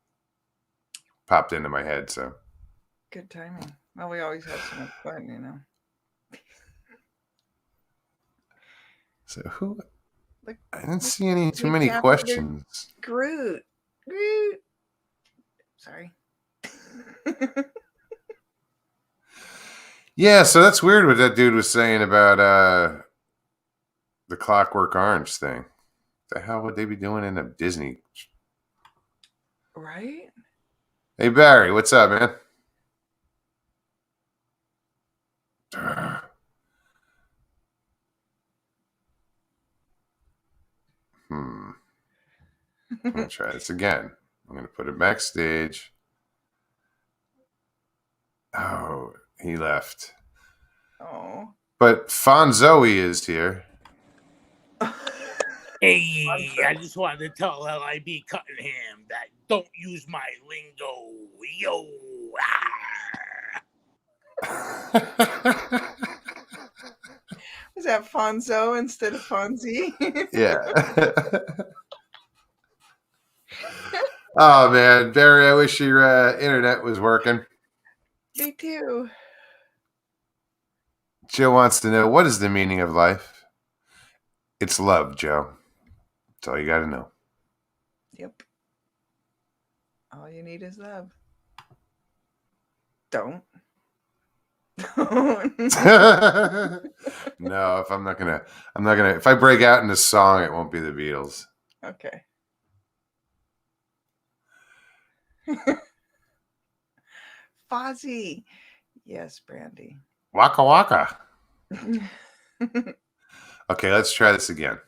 popped into my head. So good timing. Well, we always have so much fun, So who? Look, I didn't see too many questions. Groot. Sorry. Yeah, so that's weird what that dude was saying about the Clockwork Orange thing. The hell would they be doing in a Disney? Right? Hey, Barry, what's up, man? I'm going to try this again. I'm going to put it backstage. Oh, he left. Oh. But Fonzoe is here. Hey, I just wanted to tell LIB Cunningham that don't use my lingo. Yo. that Fonzo instead of Fonzie? Yeah. Oh man, Barry, I wish your internet was working. Me too. Joe wants to know, what is the meaning of life? It's love, Joe. That's all you got to know. Yep. All you need is love. Don't. No, if I break out in a song, it won't be the Beatles. Okay. Fozzie. Yes, Brandy. Waka waka. Okay, let's try this again.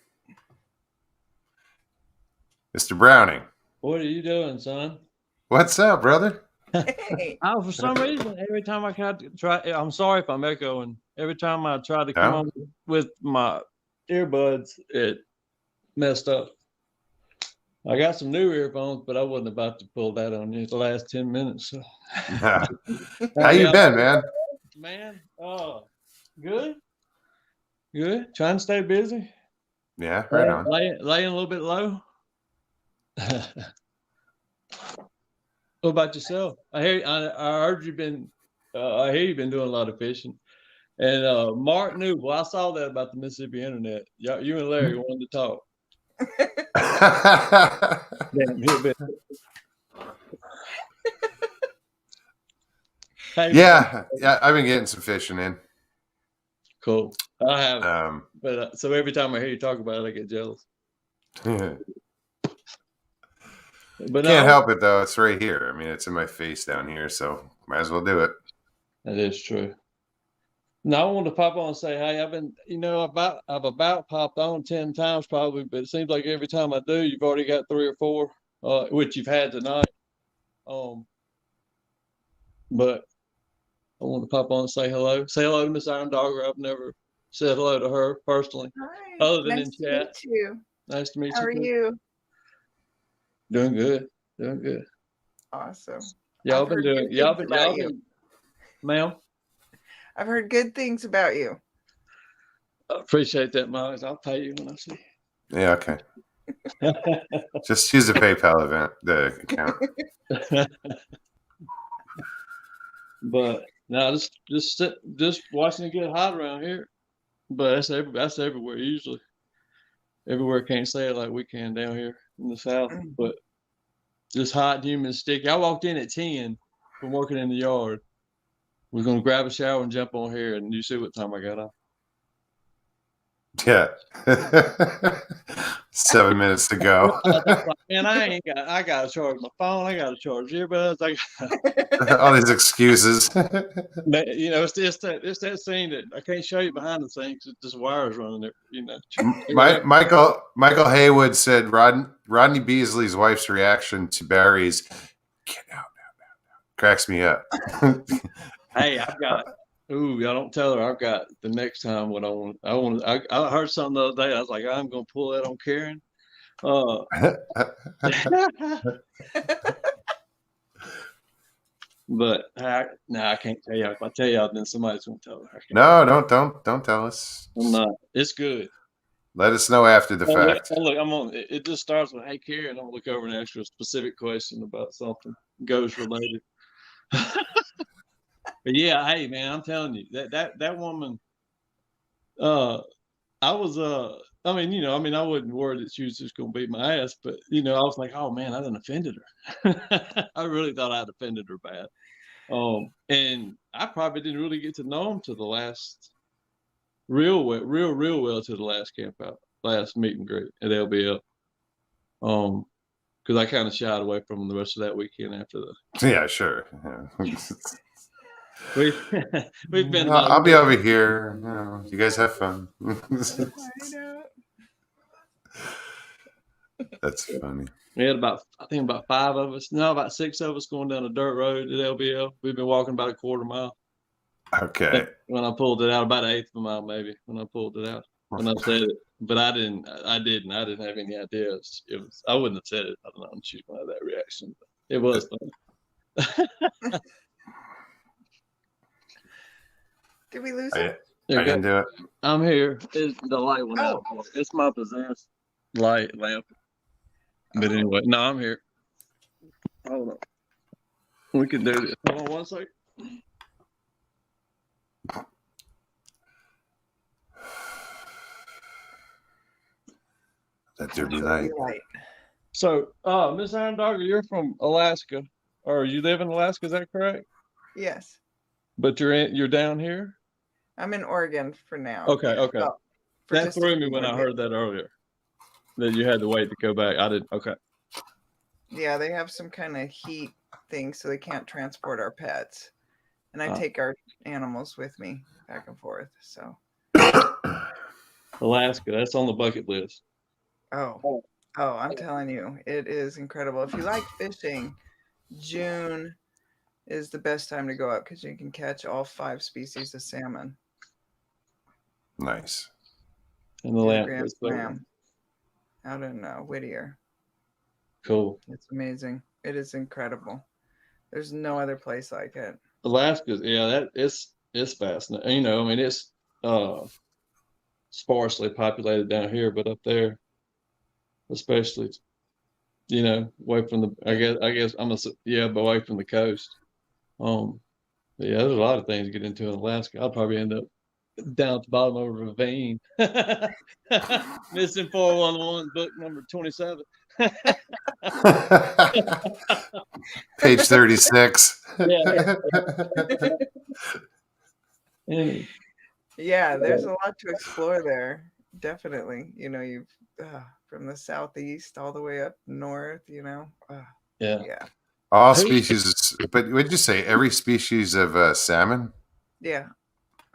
Mr. Browning. What are you doing, son? What's up, brother? Hey. Oh, for some reason, every time I try, I'm sorry if I'm echoing. Every time I try to come on with my earbuds, it messed up. I got some new earphones, but I wasn't about to pull that on you the last 10 minutes. So. How you been, man? Man, good. Good. Trying to stay busy. Yeah, right on. Laying a little bit low. What about yourself? I heard you've been. I hear you've been doing a lot of fishing. And Mark knew. Well, I saw that about the Mississippi internet. You and Larry wanted to talk. Damn, he'll be. Hey, yeah, I've been getting some fishing in. Cool. I have. But so every time I hear you talk about it, I get jealous. But Can't help it though. It's right here. I mean, it's in my face down here, so might as well do it. That is true. Now I wanted to pop on and say, hey, I've about popped on 10 times probably, but it seems like every time I do, you've already got 3 or 4, which you've had tonight. But I want to pop on and say hello. Say hello to Miss Iron Dogger. I've never said hello to her personally. Hi. Other than nice in to chat. meet you. Nice to meet How you. are you? Doing good. Doing good. Awesome. Y'all been, ma'am. I've heard good things about you. I appreciate that, Miles. I'll pay you when I see you. Yeah, okay. Just use the PayPal the account. But now just watching it get hot around here. But that's everywhere usually. Everywhere can't say it like we can down here in the south. But just hot, humid, sticky. I walked in at 10 from working in the yard. We're gonna grab a shower and jump on here, and you see what time I got off. Yeah. 7 minutes to go. Man, I gotta charge my phone. I gotta charge earbuds. All these excuses. You know, it's that scene that I can't show you behind the scenes. It's just wires running there. You know. Michael Haywood said Rodney Beasley's wife's reaction to Barry's "get out now" cracks me up. Hey, I've got. Ooh, I don't tell her. I've got the next time what I want. I heard something the other day. I was like, I'm gonna pull that on Karen. But I can't tell you. If I tell y'all, then somebody's gonna tell her. No, don't tell us. I'm not. It's good. Let us know after the fact. Look, I'm on. It just starts with, "Hey, Karen," I'm gonna look over and ask her a specific question about something ghost related. But yeah, hey man, I'm telling you that woman. I was I wasn't worried that she was just gonna beat my ass, but I was like, oh man, I done offended her. I really thought I'd offended her bad. And I probably didn't really get to know him to the last real well to the last camp out, last meet and greet at LBL. Because I kind of shied away from him the rest of that weekend after the. Yeah, sure. Yeah. We've been. I'll be over here. You guys have fun. That's funny. We had about 5 of us. No, about 6 of us going down a dirt road at LBL. We've been walking about a quarter mile. Okay. When I pulled it out, about 1/8 of a mile maybe. When I pulled it out, when I said it, but I didn't have any idea. I wouldn't have said it. I don't know. She's gonna have that reaction. But it was fun. Did we lose it? I didn't do it. I'm here. The light went out. It's my possessed light lamp. But anyway, no, I'm here. Hold on. We can do this. Hold on one second. That there be light. So, Miss Iron Dogger, you're from Alaska, or you live in Alaska? Is that correct? Yes. But you're down here. I'm in Oregon for now. Okay, okay. Well, That threw me when I heard that earlier. That you had to wait to go back. I didn't. Okay. Yeah, they have some kind of heat thing, so they can't transport our pets, and I take our animals with me back and forth. So. Alaska, that's on the bucket list. Oh, I'm telling you, it is incredible. If you like fishing, June is the best time to go up because you can catch all 5 species of salmon. Nice. And the Grand Slam out in Whittier. Cool. It's amazing. It is incredible. There's no other place like it. Alaska, yeah, it's fascinating. You know, I mean, it's sparsely populated down here, but up there, especially, you know, away from the, I guess but away from the coast. Yeah, there's a lot of things to get into in Alaska. I'll probably end up down at the bottom of a ravine. Missing 411, book number 27. Page 36. Yeah, there's a lot to explore there. Definitely. You know, you've from the southeast all the way up north, you know. Yeah. All species, but would you say every species of salmon? Yeah.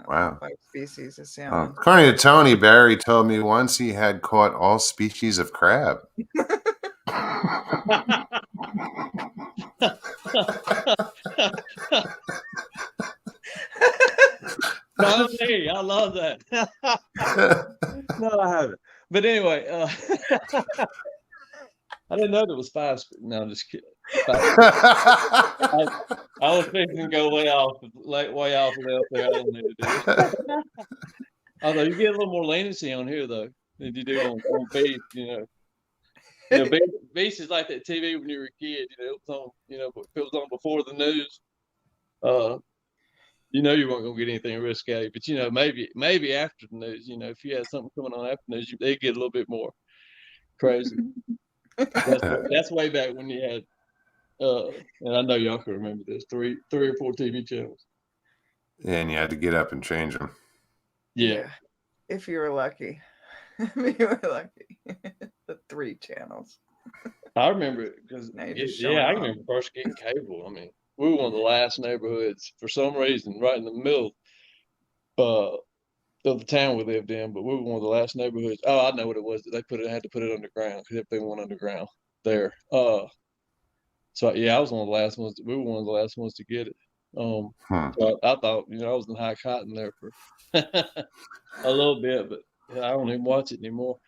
Wow. 5 species of salmon. According to Tony, Barry told me once he had caught all species of crab. No, hey, I love that. No, I haven't. But anyway, I didn't know there was 5. No, I'm just kidding. I was thinking to go way off of the there. I don't need to do it. Although you get a little more leniency on here though than you do on Beast, you know. You know, Beast is like that TV when you were a kid. You know, it was on. You know, if it was on before the news, you know, you weren't gonna get anything risque. But you know, maybe after the news, you know, if you had something coming on after the news, they get a little bit more crazy. That's way back when you had, and I know y'all can remember this, 3 or 4 TV channels. And you had to get up and change them. Yeah. If you were lucky. If you were lucky. The 3 channels. I remember it because, I remember first getting cable. I mean, we were one of the last neighborhoods for some reason, right in the middle of the town we lived in, but we were one of the last neighborhoods. Oh, I know what it was. They had to put it underground because everything went underground there. So yeah, I was one of the last ones. We were one of the last ones to get it. So I thought, you know, I was in high cotton there for a little bit, but I don't even watch it anymore.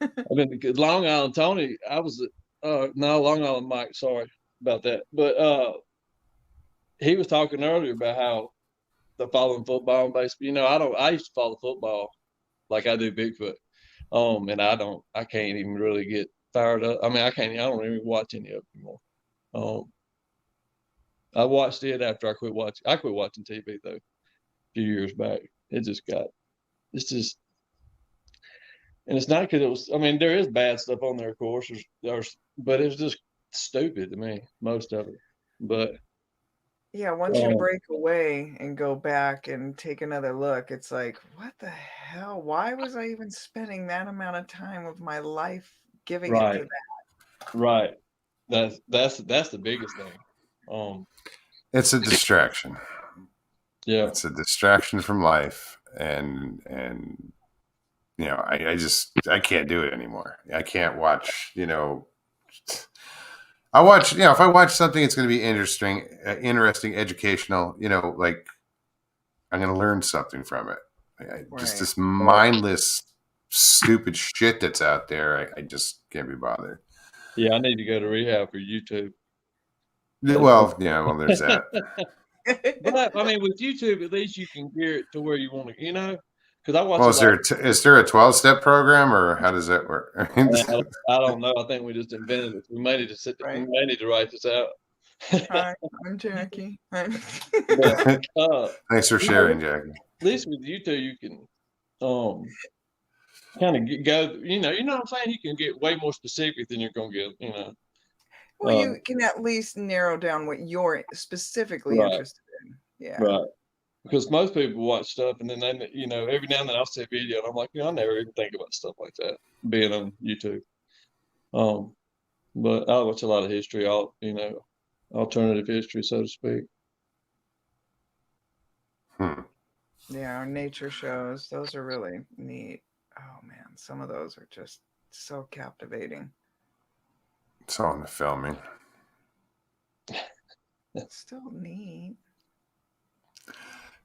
I mean, Long Island Tony, I was Long Island Mike. Sorry about that, but he was talking earlier about how the following football and baseball. You know, I used to follow football like I do Bigfoot, and I can't even really get fired up. I mean, I don't even watch any of it anymore. I watched it after I quit watching. I quit watching TV though, a few years back. It's just, and it's not because it was. I mean, there is bad stuff on there, of course. But it's just stupid to me, most of it. But yeah, once you break away and go back and take another look, it's like, what the hell? Why was I even spending that amount of time of my life giving it to that? Right. That's the biggest thing. It's a distraction. Yeah. It's a distraction from life, and you know, I can't do it anymore. I can't watch, you know. I watch, you know, if I watch something, it's going to be interesting, educational, you know, like I'm going to learn something from it. Just this mindless, stupid shit that's out there. I just can't be bothered. Yeah, I need to go to rehab for YouTube. Well, yeah, well, there's that. But I mean, with YouTube, at least you can gear it to where you want to, because I watch Well, a lot. is there a 12-step program, or how does that work? I don't know. I think we just invented it. We may need to Right. we may need to write this out. Hi, I'm Jackie. Thanks for sharing, Jackie. At least with YouTube, you can kind of go. You know what I'm saying. You can get way more specific than you're gonna get. Well, you can at least narrow down what you're specifically interested in. Yeah. Right. Because most people watch stuff, and then they, every now and then I'll see a video, and I'm like, I never even think about stuff like that being on YouTube. But I watch a lot of history, alternative history, so to speak. Yeah, our nature shows, those are really neat. Oh man, some of those are just so captivating. It's all in the filming. It's still neat.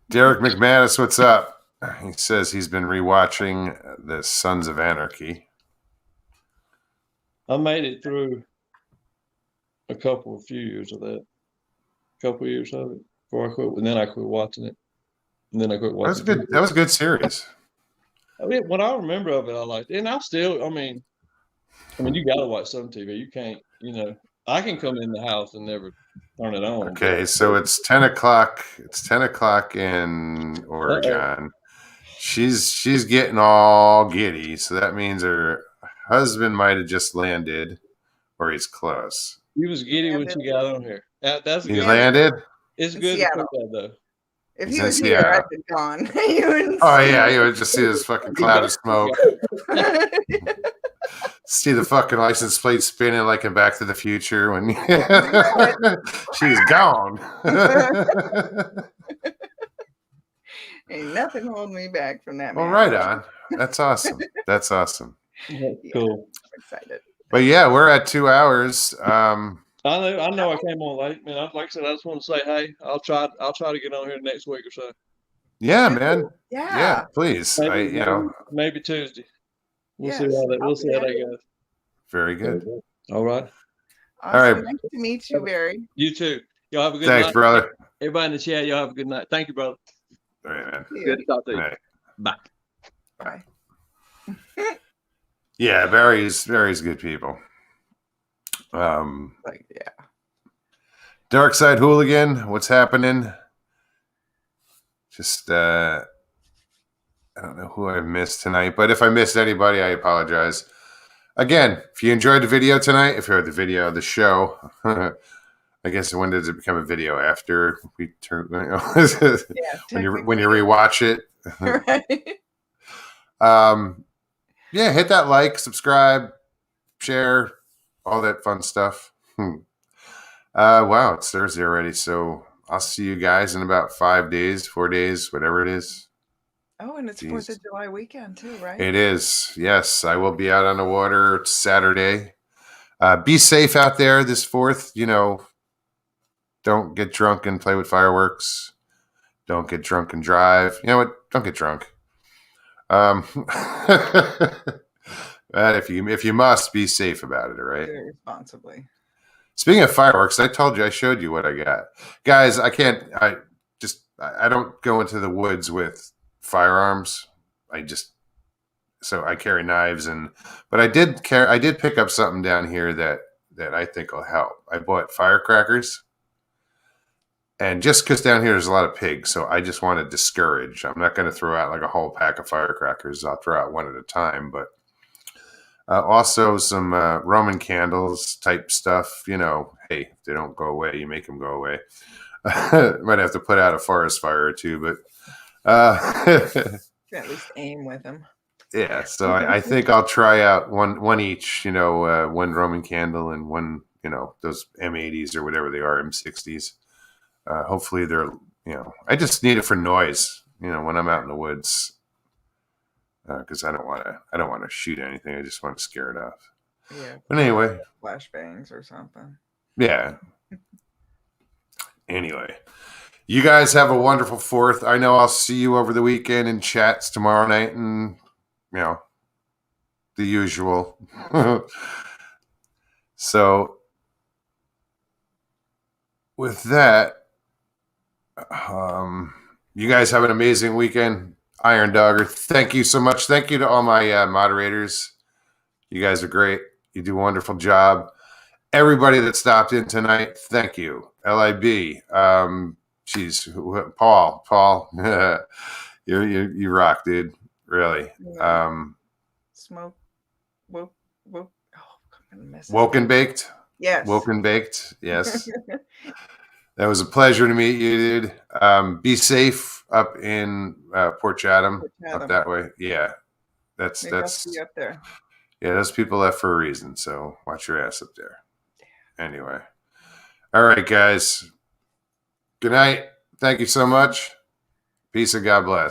Derek McManus, what's up? He says he's been rewatching the Sons of Anarchy. I made it through a few years of that. A couple of years of it before I quit, and then I quit watching it. And then I quit watching it. That was a good series. I mean, what I remember of it, I liked it. And I'm still, I mean, you got to watch some TV. You can't, I can come in the house and never turn it on. Okay, so it's 10 o'clock. It's 10 o'clock in Oregon. She's getting all giddy, so that means her husband might have just landed, or he's close. He was giddy when she got on here. He landed? It's good to put that, though. If he was here, I'd be gone. Oh, yeah, you would just see this fucking cloud of smoke. See the fucking license plate spinning like in Back to the Future when she's gone. Ain't nothing holding me back from that. Well, right on. That's awesome. That's awesome. Cool. I'm excited. But yeah, we're at 2 hours. I know I came on late, man. Like I said, I just want to say, hey, I'll try to get on here next week or so. Yeah, man. Yeah, please. Maybe Tuesday. We'll see how that goes. Very good. All right. Awesome. All right. Nice to meet you, Barry. You too. Y'all have a good night. Thanks, brother. Everybody in the chat, y'all have a good night. Thank you, brother. All right, man. Good to talk to you. Right. Bye. Bye. Yeah, Barry's good people. Dark Side Hooligan, what's happening? Just I don't know who I missed tonight, but if I missed anybody, I apologize. Again, if you enjoyed the video tonight, if you heard the video of the show, I guess when does it become a video? After we turn when you rewatch it. Right. Yeah, hit that like, subscribe, share, all that fun stuff. Wow, it's Thursday already, so I'll see you guys in about 5 days, 4 days, whatever it is. Oh, and it's 4th of July weekend too, right? It is. Yes, I will be out on the water Saturday. Be safe out there this 4th. Don't get drunk and play with fireworks. Don't get drunk and drive. You know what? Don't get drunk. But if you must, be safe about it, all right? Do it responsibly. Speaking of fireworks, I showed you what I got. Guys, I don't go into the woods with firearms. So I carry knives but I did pick up something down here that I think will help. I bought firecrackers. And just because down here there's a lot of pigs, so I just want to discourage. I'm not going to throw out like a whole pack of firecrackers. I'll throw out one at a time, but also some Roman candles type stuff. Hey, if they don't go away, you make them go away. Might have to put out a forest fire or two, but at least aim with them. Yeah, so I think I'll try out one each. One Roman candle and one, those M80s or whatever they are, M60s. Hopefully they're, I just need it for noise, when I'm out in the woods, because I don't want to shoot anything. I just want to scare it off. Yeah. But anyway, flashbangs or something. Yeah. Anyway, you guys have a wonderful 4th. I know I'll see you over the weekend in chats tomorrow night, and the usual. So with that, You guys have an amazing weekend. Iron Dogger, thank you so much. Thank you to all my moderators. You guys are great. You do a wonderful job. Everybody that stopped in tonight, thank you. LIB, geez, Paul, you rock, dude. Really. Smoke, woke. Oh, I'm gonna miss Woken Baked. Yes. Woken Baked. Yes. That was a pleasure to meet you, dude. Be safe up in Port Chatham, up that way. Yeah, that's be up there. Yeah, those people left for a reason. So watch your ass up there. Anyway, all right, guys. Good night. Thank you so much. Peace and God bless.